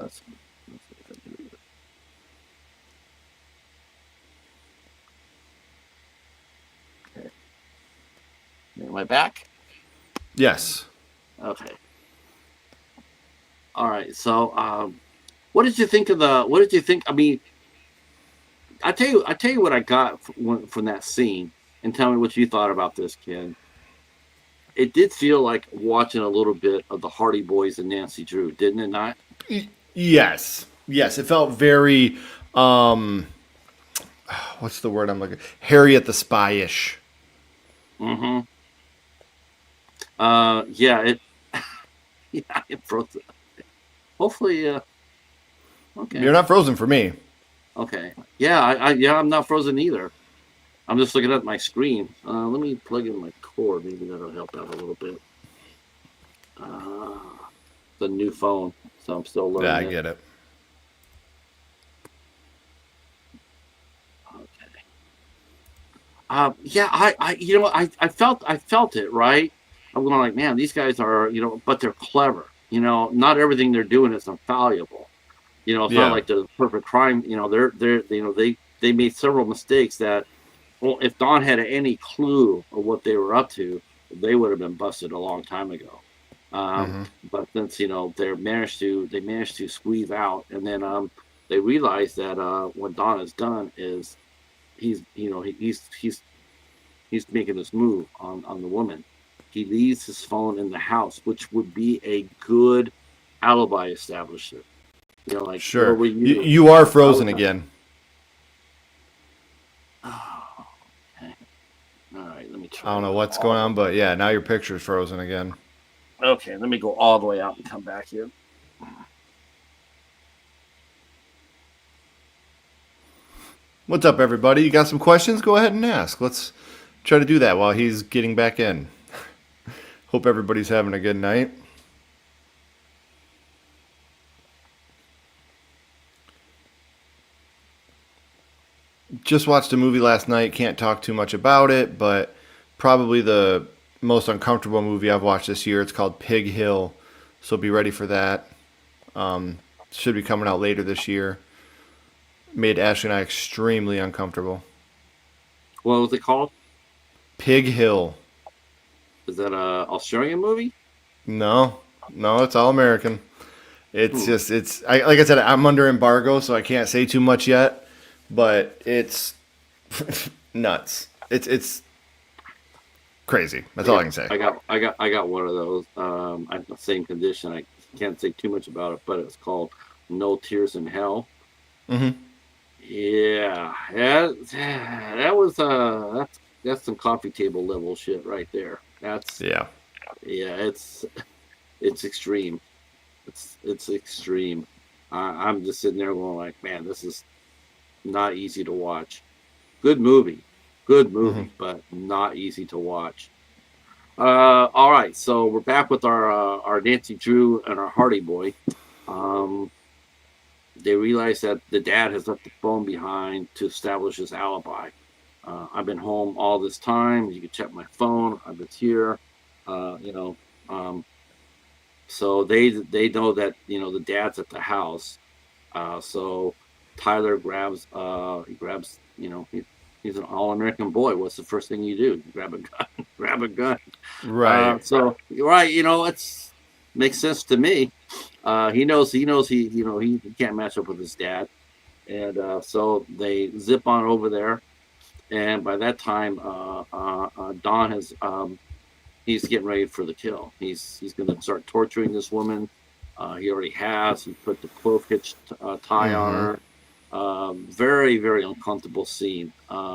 Let's see if I can do it. Okay. Am I back? Yes. Okay. All right. So, what did you think of the? What did you think? I mean, I tell you what I got from that scene. and tell me what you thought about this, Ken. It did feel like watching a little bit of the Hardy Boys and Nancy Drew, didn't it not? Yes, yes, it felt very. Um, what's the word I'm looking? Harriet the Spy-ish. Mm-hmm. Yeah, it. Yeah, it froze. Hopefully, You're okay, not frozen for me. okay. Yeah, yeah, I'm not frozen either. I'm just looking at my screen. Let me plug in my cord. Maybe that'll help out a little bit. Uh, it's a new phone, so I'm still Yeah, learning I it. get it. Okay. Yeah, I felt it, right? I'm going like, man, these guys are, but they're clever. Not everything they're doing is infallible. It's not Yeah. like the perfect crime. They made several mistakes that, well, if Don had any clue of what they were up to, they would have been busted a long time ago. Um, Mm-hmm. but since they managed to squeeze out, and then they realized that what Don has done is he's making this move on the woman. He leaves his phone in the house, which would be a good alibi establishment. Like, where Sure. were You, you? you are I was frozen not. again. Oh, okay. All right. Let me I try don't know going what's going all on, but yeah, now your picture's frozen again. the. Okay. Let me go all the way out and come back here. What's up, everybody? You got some questions? Go ahead and ask. Let's try to do that while he's getting back in. Hope everybody's having a good night. Just watched a movie last night. Can't talk too much about it, but probably the most uncomfortable movie I've watched this year. It's called Pig Hill, so be ready for that. Should be coming out later this year. Made Ashley and I extremely uncomfortable. What was it called? Pig Hill. Is that a Australian movie? No, no, it's all American. It's Hmm. just like I said, I'm under embargo, so I can't say too much yet. But it's nuts. It's crazy. That's I all I got, can say. I got one of those. I'm the same condition. I can't say too much about it, but it's called No Tears in Hell. Hmm. Yeah, that's some coffee table level shit right there. Yeah. Yeah, it's extreme. It's extreme. I'm just sitting there going like, man, this is not easy to watch. Good movie, good Hmm. movie, but not easy to watch. All right, so we're back with our Nancy Drew and our Hardy Boy. Um, they realize that the dad has left the phone behind to establish his alibi. I've been home all this time. You can check my phone. I've been here. Uh, you know, um, so they know that the dad's at the house. So Tyler grabs he's an all American boy. What's the first thing you do? You grab a gun, grab a gun. Right. So you're right. It's makes sense to me. He knows he can't match up with his dad, and so they zip on over there. And by that time, Don has he's getting ready for the kill. He's going to start torturing this woman. He already has. He put the Clovehitch tie on Hmm. her. Very very uncomfortable scene.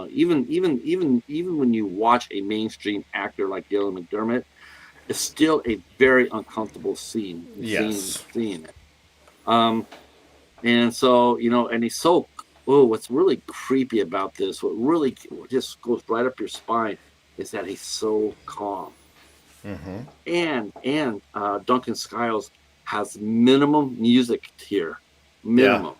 Even when you watch a mainstream actor like Dylan McDermott, it's still a very uncomfortable scene. Yes. Seeing it. Um, and so and he's so. Oh, what's really creepy about this? What really just goes right up your spine is that he's so calm Hmm. and Duncan Skiles has minimum music here, Yeah. minimum.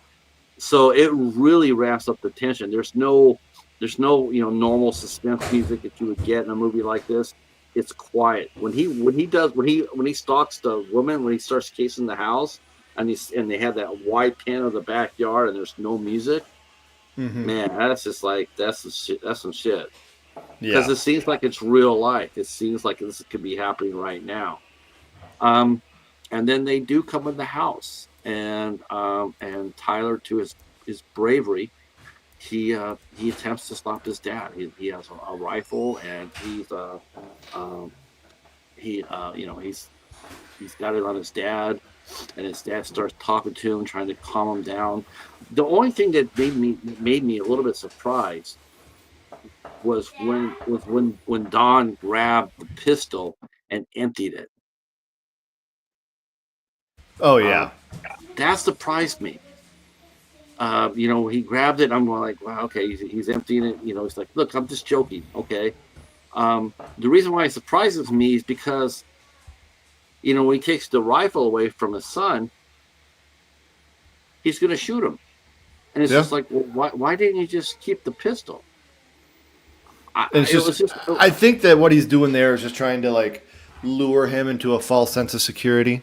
So it really ramps up the tension. There's no normal suspense music that you would get in a movie like this. It's quiet when he stalks the woman when he starts casing the house and they have that wide pan of the backyard and there's no music. Hmm. Man, that's just like that's some shit because Yeah. it seems like it's real life. It seems like this could be happening right now. Um, and then they do come in the house, and Tyler, to his bravery, he attempts to stop his dad. He has a rifle, and um, he's got it on his dad, and his dad starts talking to him, trying to calm him down. The only thing that made me a little bit surprised was when Don grabbed the pistol and emptied it. Oh Uh, yeah. that surprised me. He grabbed it. I'm like, wow, okay, he's emptying it. He's like, look, I'm just joking, okay. The reason why it surprises me is because when he takes the rifle away from his son, he's going to shoot him, and it's Yeah. just like, well, why didn't you just keep the pistol? And it's It just, was just, I think that what he's doing there is just trying to like lure him into a false sense of security.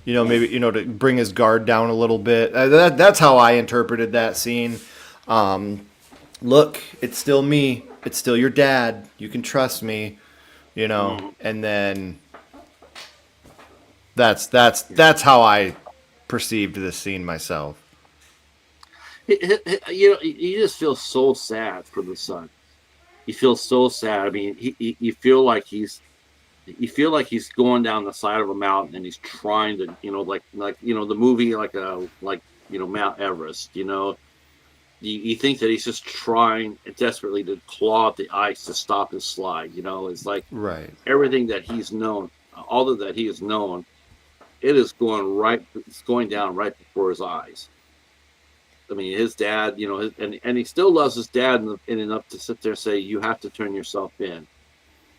Maybe to bring his guard down a little bit. That's how I interpreted that scene. Look, it's still me. It's still your dad. You can trust me. mm, And then that's how I perceived this scene myself. you just feel so sad for the son. You feel so sad. I mean, you feel like he's going down the side of a mountain, and he's trying to, like the movie, like Mount Everest. You think that he's just trying desperately to claw at the ice to stop his slide. It's like Right. everything that he's known, all of that he has known, it's going down right before his eyes. I mean, his dad, and he still loves his dad in enough to sit there and say, "You have to turn yourself in."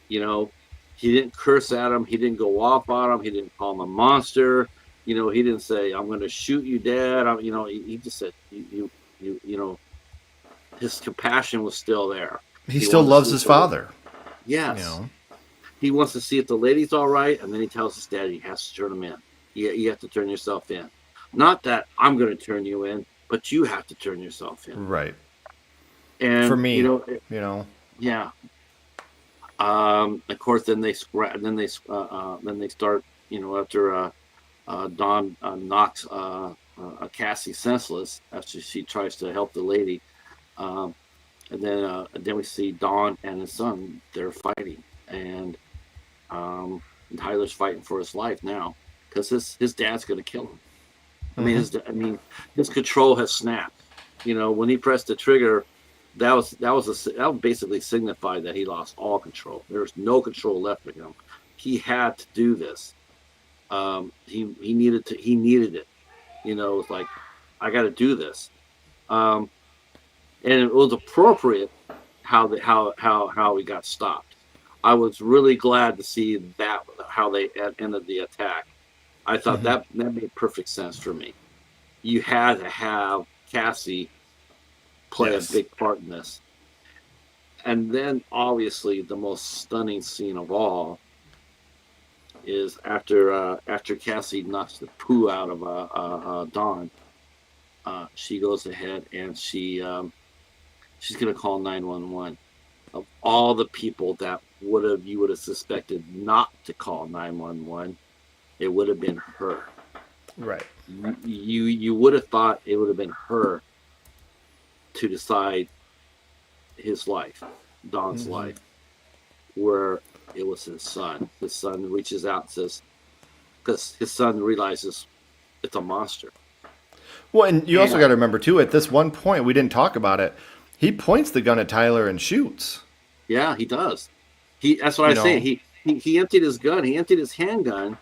You know, he didn't curse at him. He didn't go off on him. He didn't call him a monster. He didn't say, "I'm going to shoot you, Dad." He just said, "You." His compassion was still there. He He still wanted to loves see if his father. You yes, know. he wants to see if the lady's all right, and then he tells his dad he has to turn him in. You have to turn yourself in. Not that I'm going to turn you in, but you have to turn yourself in. Right. For And me, you know. yeah. Of course, then they start. After Dawn knocks Cassie senseless after she tries to help the lady, um, and then we see Dawn and his son. They're fighting, and um, Tyler's fighting for his life now because his dad's going to kill him. Hmm. I mean, his control has snapped. When he pressed the trigger, that basically signified that he lost all control. There was no control left for him. He had to do this. He needed it. It's like, I got to do this. Um, and it was appropriate how he got stopped. I was really glad to see that how they ended the attack. I thought Hmm. that made perfect sense for me. You had to have Cassie play a Yes. big part in this. And then, obviously, the most stunning scene of all is after Cassie knocks the poo out of Dawn. She goes ahead and she's gonna call 911. Of all the people that you would have suspected not to call 911, it would have been her. Right. You would have thought it would have been her to decide his life, Don's Hmm. life, where it was his son. His son reaches out and says, because his son realizes it's a monster. Well, and you also And got to remember too. At this one point, we didn't talk about it. He points the gun at Tyler and shoots. yeah, he does. That's what I You say. know. He emptied his gun. He emptied his handgun.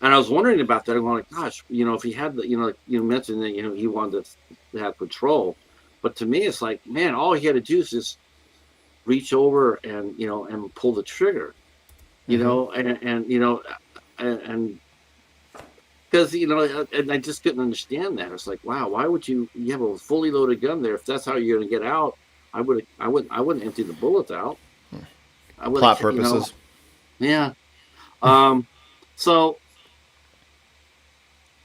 And I was wondering about that. I'm going like, gosh, if he had the, like you mentioned that, he wanted to have control. But to me, it's like, man, all he had to do is just reach over and pull the trigger, Hmm. and because and I just couldn't understand that. It's like, wow, why would you have a fully loaded gun there? If that's how you're going to get out, I wouldn't empty the bullets out. I would Plot have, purposes. yeah. Um, so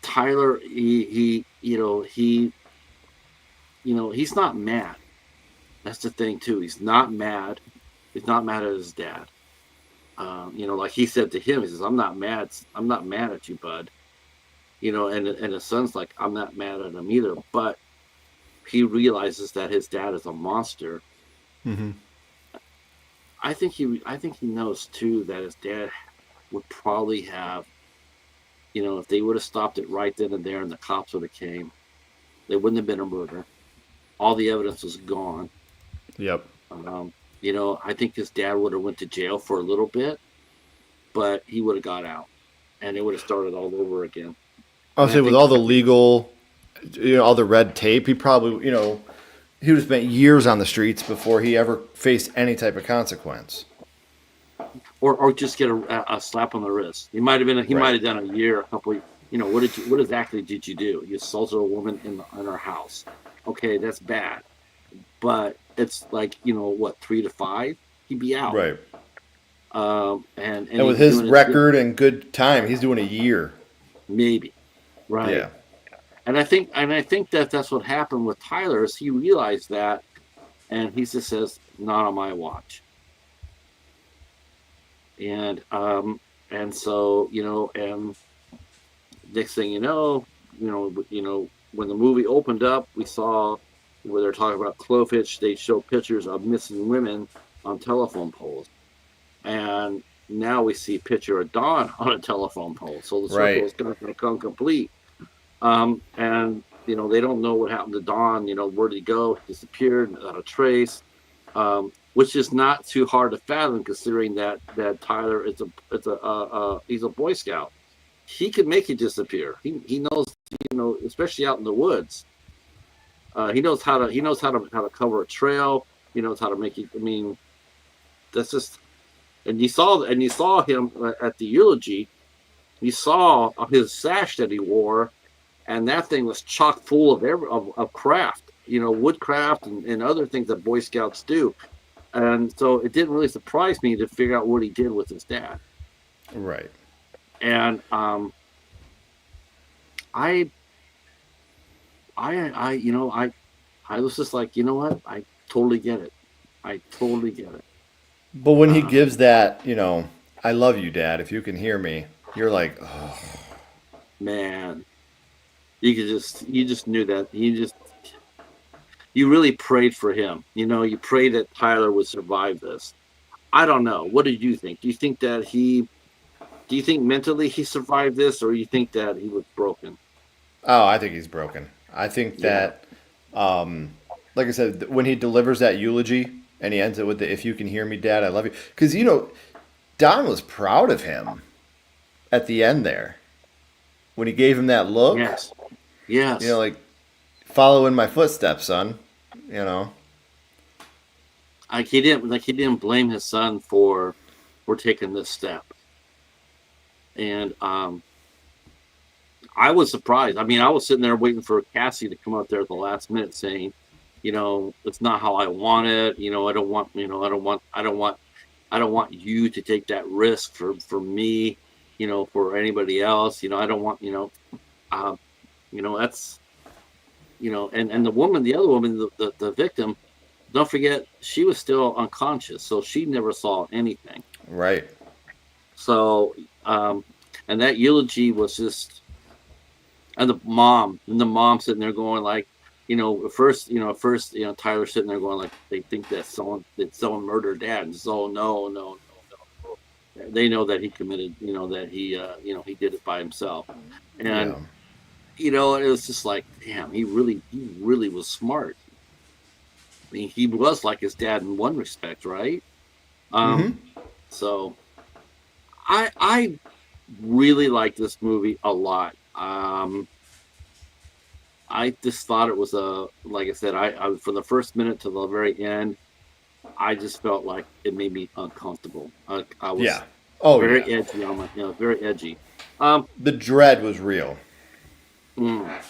Tyler, he's not mad. That's the thing too. He's not mad. He's not mad at his dad. Like he said to him, he says, "I'm not mad. I'm not mad at you, bud." And his son's like, "I'm not mad at him either." But he realizes that his dad is a monster. Mm-hmm. I think he knows too that his dad would probably have, if they would have stopped it right then and there and the cops would have came, there wouldn't have been a murder. All the evidence was gone. Yep. Um, I think his dad would have went to jail for a little bbit, but he would have got out and it would have started all over again. I'll And say with all the legal, all the red tape, he probably, he would have spent years on the streets before he ever faced any type of consequence. or just get a slap on the wrist. He might Right. have done a year, a couple. What exactly did you do? You assaulted a woman in her house. Okay, that's bad, but it's like what 3 to 5, he'd be out. Right. And And with he'd be his doing it record and good time, he's doing a year. maybe right. Yeah. And I think that that's what happened with Tyler is he realized that, and he just says, "Not on my watch." And so and next thing when the movie opened up, we saw where they're talking about Clovehitch. They show pictures of missing women on telephone poles, and now we see a picture of Dawn on a telephone pole. So the circle Right. is going to become complete. And they don't know what happened to Dawn. Where did he go? He disappeared without a trace. Which is not too hard to fathom, considering that Tyler is he's a Boy Scout. He can make it disappear. He knows, especially out in the woods. He knows how to cover a trail. He knows how to make it. I mean, that's just. And you saw him at the eulogy. You saw his sash that he wore, and that thing was chock full of craft. Woodcraft and other things that Boy Scouts do. And so it didn't really surprise me to figure out what he did with his dad. Right. And I I was just like, you know what? I totally get it. I totally get it. But when he Um, gives that, I love you, Dad, if you can hear me, you're like, oh, man, you just knew that you really prayed for him. You prayed that Tyler would survive this. I don't know. What did you think? Do you think mentally he survived this, or you think that he was broken? oh, I think he's broken. I think Yeah. that, like I said, when he delivers that eulogy and he ends it with the, if you can hear me, Dad, I love you. Because, Don was proud of him at the end there when he gave him that look, Yes. Yes. like, follow in my footsteps, son, you know. He didn't blame his son for taking this step. And I was surprised. I mean, I was sitting there waiting for Cassie to come out there at the last minute saying, it's not how I want it. I don't want, I don't want you to take that risk for me, for anybody else. I don't want, um, that's, and the other woman, the victim, don't forget, she was still unconscious, so she never saw anything. Right. So, and that eulogy was just, and the mom sitting there going like, first, Tyler sitting there going like, they think that someone murdered dad, and so no, no, no, no. They know that he committed, that he did it by himself, and Yeah. it was just like, damn, he really was smart. I mean, he was like his dad in one respect, right? Um, Mm-hmm. so I really like this movie a lot. I just thought it was like I said, I from the first minute to the very end, I just felt like it made me uncomfortable. I was Yeah. Oh, very yeah. edgy on very edgy. Um, The dread was real. mm.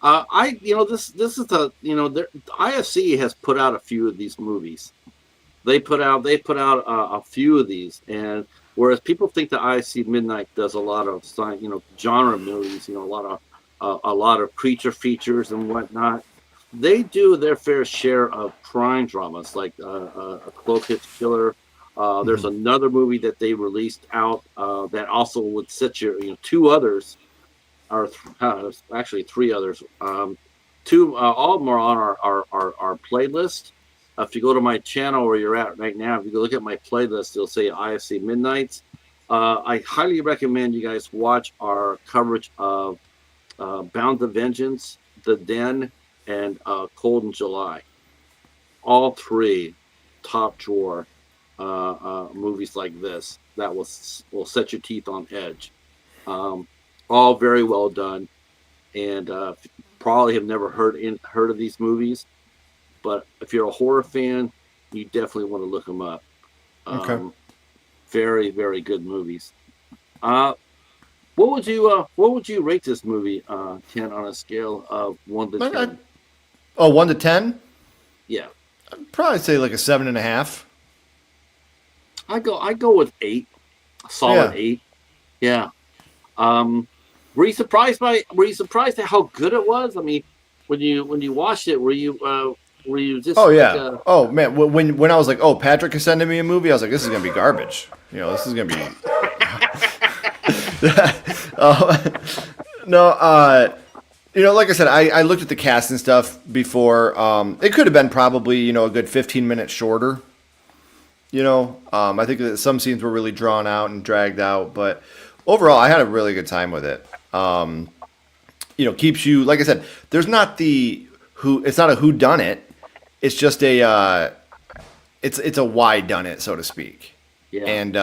This is IFC has put out a few of these movies. They put out a few of these, and whereas people think that IFC Midnight does a lot of genre movies, a lot of creature features and whatnot, they do their fair share of crime dramas, like a Clovehitch Killer. There's Mm-hmm. another movie that they released out that also would set two others, or actually three others. all of them are on our playlist. If you go to my channel where you're at right now, if you go look at my playlist, you'll say IFC Midnights. I highly recommend you guys watch our coverage of Bound to Vengeance, The Den, and Cold in July. All three top drawer movies like this that will set your teeth on edge. Um, all very well done, and probably have never heard of these movies. But if you're a horror fan, you definitely want to look them up. Okay. Um, very very good movies. Uh, what would you rate this movie, Ken, on a scale of 1 to 10? Oh, 1 to 10? Yeah, I'd probably say like a 7.5. I go with 8, a solid Yeah. 8. Yeah. Um, were you surprised at how good it was? I mean, when you watched it, were you Oh just like yeah. Oh man, when I was like, oh, Patrick is sending me a movie, I was like, this is gonna be garbage. This is gonna be. uh, no, like I said, I looked at the cast and stuff before. It could have been probably a good 15 minutes shorter. I think that some scenes were really drawn out and dragged out, but overall, I had a really good time with it. Keeps you, like I said, there's not the who. It's not a who done it. It's just it's a why done it, so to speak. yeah, And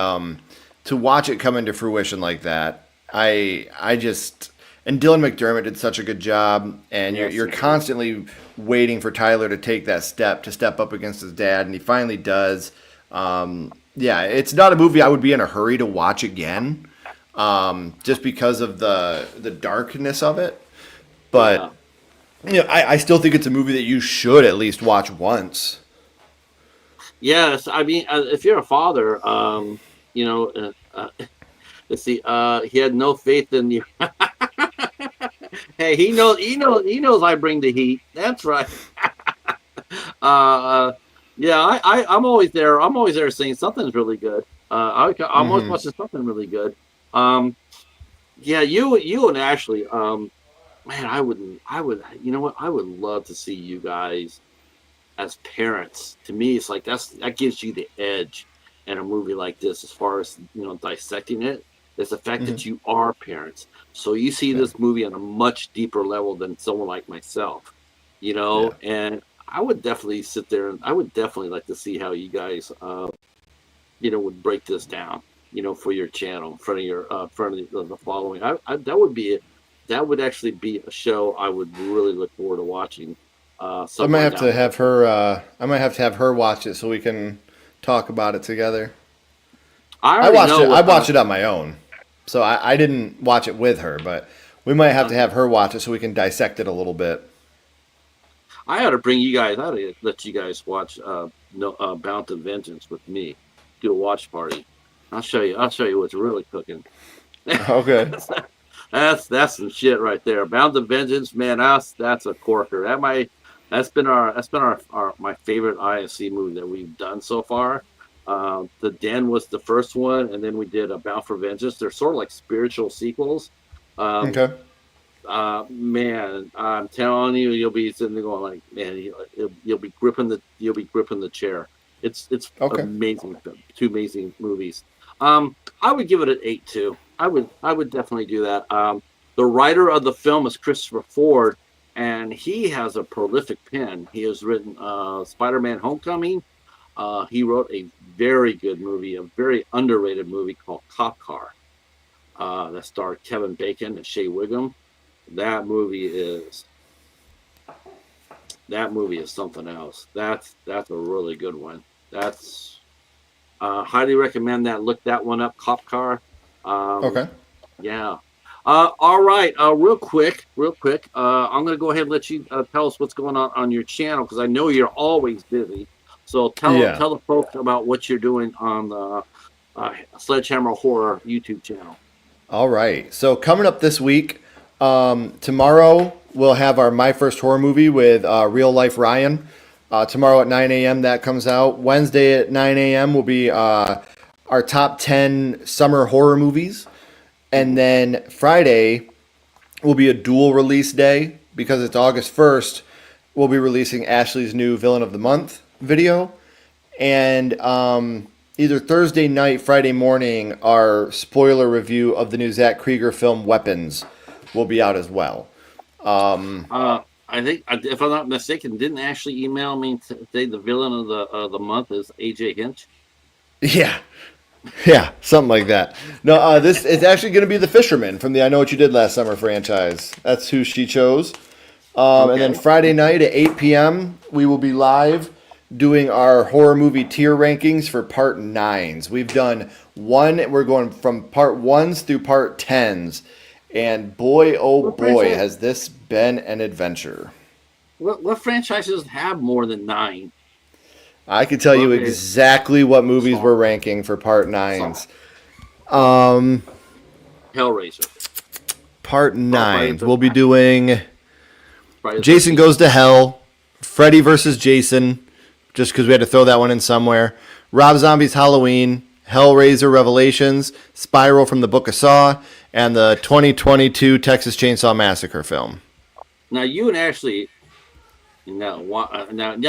to watch it come into fruition like that, I just and Dylan McDermott did such a good job, and yes, you're constantly waiting for Tyler to take that step up against his dad, and he finally does. Yeah, it's not a movie I would be in a hurry to watch again, just because of the darkness of it. yeah. But I still think it's a movie that you should at least watch once. Yes, I mean, if you're a father, let's see, he had no faith in you. Hey, he knows I bring the heat. That's right. Uh, yeah, I'm always there. I'm always there saying something's really good. I'm always Hmm. watching something really good. Um, yeah, you and Ashley. Man, you know what? I would love to see you guys as parents. To me, it's like that gives you the edge in a movie like this, as far as dissecting it. Is the fact Hmm. that you are parents, so you see Yeah. this movie on a much deeper level than someone like myself. Yeah. And I would definitely sit there, and I would definitely like to see how you guys, would break this down, for your channel, in front of the following. That would actually be a show I would really look forward to watching, I might sometime have down to the road. have her. I might have to have her watch it so we can talk about it together. I I already watched know it. I what. watched it on my own, so I didn't watch it with her. But we might have to Okay. have her watch it so we can dissect it a little bit. I ought to bring you guys. I ought to let you guys watch no Bound to Vengeance with me. Do a watch party. I'll show you. I'll show you what's really cooking. Okay. That's some shit right there. Bound to Vengeance, man. That's a corker. That's been our my favorite IFC movie that we've done so far. The Den was the first one, and then we did a Bound for Vengeance. They're sort of like spiritual sequels. Um, Okay. Man, I'm telling you, you'll be sitting there going like, man, you'll be gripping the chair. It's Okay. amazing, two amazing movies. I would give it an 8 too. I would definitely do that. The writer of the film is Christopher Ford, and he has a prolific pen. He has written Spider-Man: Homecoming. He wrote a very good movie, a very underrated movie called Cop Car, that starred Kevin Bacon and Shea Wiggum. that movie is that movie is something else. That's a really good one. That's highly recommend that. Look that one up. Cop Car. Um, Okay. yeah. All right. Real quick. I'm gonna go ahead and let you tell us what's going on your channel, because I know you're always busy. So tell Yeah. tell the folks about what you're doing on the Sledgehammer Horror YouTube channel. All right. So coming up this week, tomorrow we'll have our My First Horror Movie with Real Life Ryan. Tomorrow at 9 a.m. that comes out. Wednesday at 9 a.m. will be our top 10 summer horror movies. And Mhm. then Friday will be a dual release day because it's August 1st, we'll be releasing Ashley's new Villain of the Month video. And either Thursday night, Friday morning, our spoiler review of the new Zach Krieger film Weapons will be out as well. I think, if I'm not mistaken, didn't Ashley email me to say the villain of the month is AJ Hinch? Yeah. Yeah, something like that. No, this is actually going to be the Fisherman from the I Know What You Did Last Summer franchise. That's who she chose. And then Friday night at 8 p.m., we will be live doing our horror movie tier rankings for part 9s. We've done one. We're going from part 1s through part 10s. And boy, oh boy, has this been an adventure. What franchises have more than 9? I can tell you exactly what movies we're ranking for part 9s. Hellraiser. Part 9s. We'll be doing Jason Goes to Hell, Freddy vs. Jason, just because we had to throw that one in somewhere. Rob Zombie's Halloween, Hellraiser Revelations, Spiral from the Book of Saw, and the 2022 Texas Chainsaw Massacre film. Now you and Ashley, now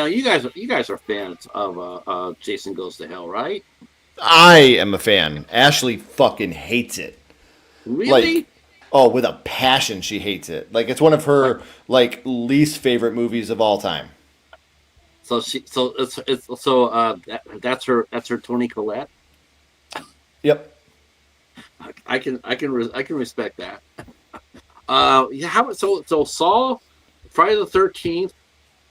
you guys are fans of Jason Goes to Hell, right? I am a fan. Ashley fucking hates it. Really? With a passion, she hates it. Like, it's one of her least favorite movies of all time. So that's her Toni Collette. Yep. I can respect that. So Saw, Friday the 13th,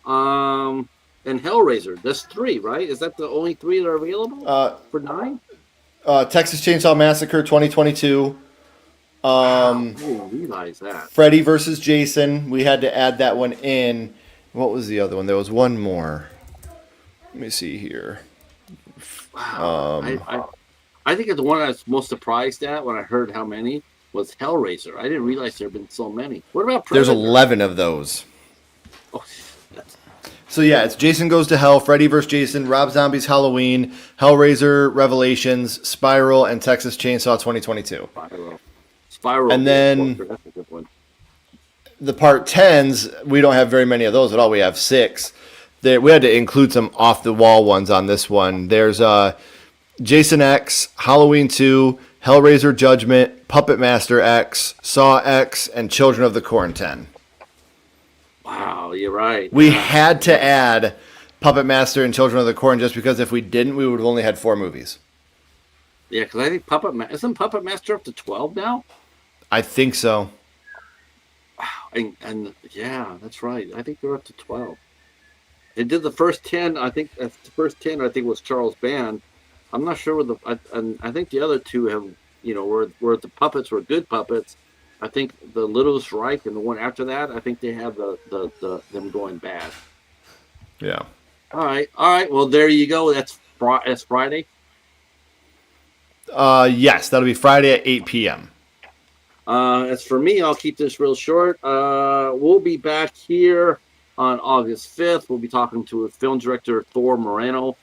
and Hellraiser. That's 3, right? Is that the only 3 that are available for 9? Texas Chainsaw Massacre 2022. I didn't realize that. Freddy versus Jason. We had to add that one in. What was the other one? There was one more. Let me see here. Wow. I think the one I was most surprised at when I heard how many was Hellraiser. I didn't realize there have been so many. What about Predator? There's 11 of those. Oh, so yeah, it's Jason Goes to Hell, Freddy vs. Jason, Rob Zombie's Halloween, Hellraiser Revelations, Spiral, and Texas Chainsaw 2022. Spiral. And then that's a good one. The part 10s, we don't have very many of those at all. We have 6. We had to include some off-the-wall ones on this one. There's Jason X, Halloween 2, Hellraiser Judgment, Puppet Master X, Saw X, and Children of the Corn 10. Wow, you're right. We had to add Puppet Master and Children of the Corn just because if we didn't, we would have only had 4 movies. Yeah, because I think isn't Puppet Master up to 12 now? I think so. Wow, and yeah, that's right. I think they're up to 12. They did the first 10. I think the first 10. I think was Charles Band. I'm not sure I think the other 2 have where the puppets were good puppets. I think the Littlest Reich and the one after that. I think they have the them going bad. Yeah. All right. Well, there you go. That's Friday. Yes, that'll be Friday at 8 p.m. As for me, I'll keep this real short. We'll be back here on August 5th. We'll be talking to a film director, Thor Moreno.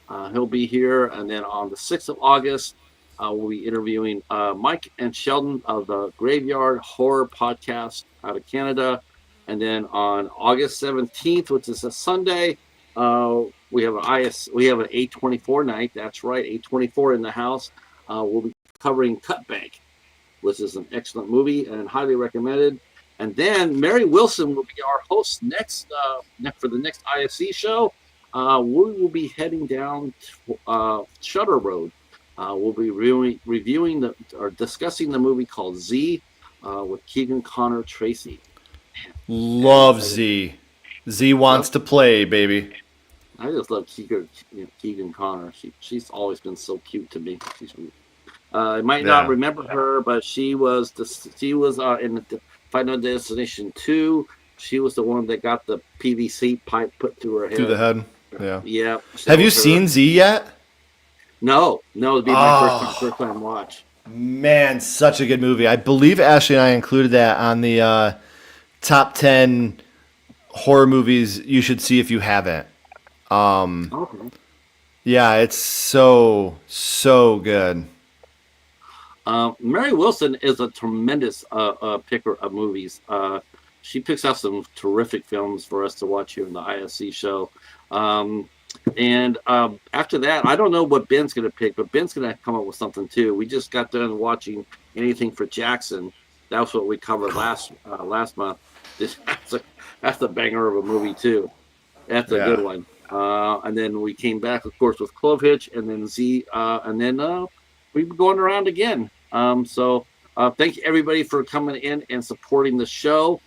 He'll be here. And then on the 6th of August, we'll be interviewing Mike and Sheldon of the Graveyard Horror Podcast out of Canada. And then on August 17th, which is a Sunday, we have an A24 night. That's right, A24 in the house. We'll be covering Cut Bank, which is an excellent movie and highly recommended. And then Mary Wilson will be our host next for the next IFC show. We will be heading down to Shutter Road. We'll be reviewing or discussing the movie called Z with Keegan Connor Tracy. Love Z. Z wants to play, baby. I just love Keegan Connor. She's always been so cute to me. I might not remember her, but she was in the Final Destination 2. She was the one that got the PVC pipe put through her head. Through the head. Yeah. Yeah. Have you seen Z yet? No. It'd be my first time watch. Man, such a good movie. I believe Ashley and I included that on the top 10 horror movies you should see if you haven't. Okay. Yeah, it's so good. Mary Wilson is a tremendous picker of movies. she picks out some terrific films for us to watch here in the IFC show. And after that, I don't know what Ben's going to pick, but Ben's going to come up with something too. We just got done watching Anything for Jackson. That's what we covered last month. That's a banger of a movie too. That's a good Yeah. one. And then we came back, of course, with Clovehitch, and then and then we've been going around again. Thank you everybody for coming in and supporting the show.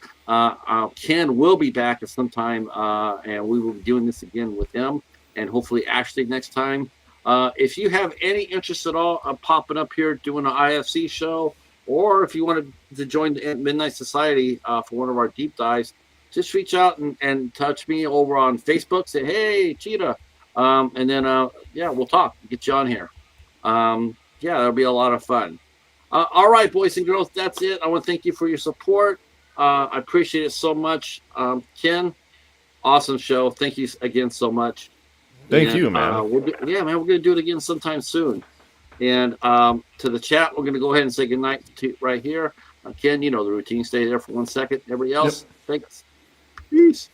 Ken will be back at some time, and we will be doing this again with him, and hopefully Ashley next time. If you have any interest at all of popping up here doing an IFC show, or if you wanted to join the Midnight Society for one of our deep dives, just reach out and touch me over on Facebook. Say, hey, Cheetah. And then, we'll talk. Get you on here. That'll be a lot of fun. All right, boys and girls, that's it. I want to thank you for your support. I appreciate it so much. Ken, awesome show. Thank you again so much. Thank you, man. We're going to do it again sometime soon. And to the chat, we're going to go ahead and say goodnight right here. Ken, you know the routine. Stay there for 1 second. Everybody else, thanks. Peace.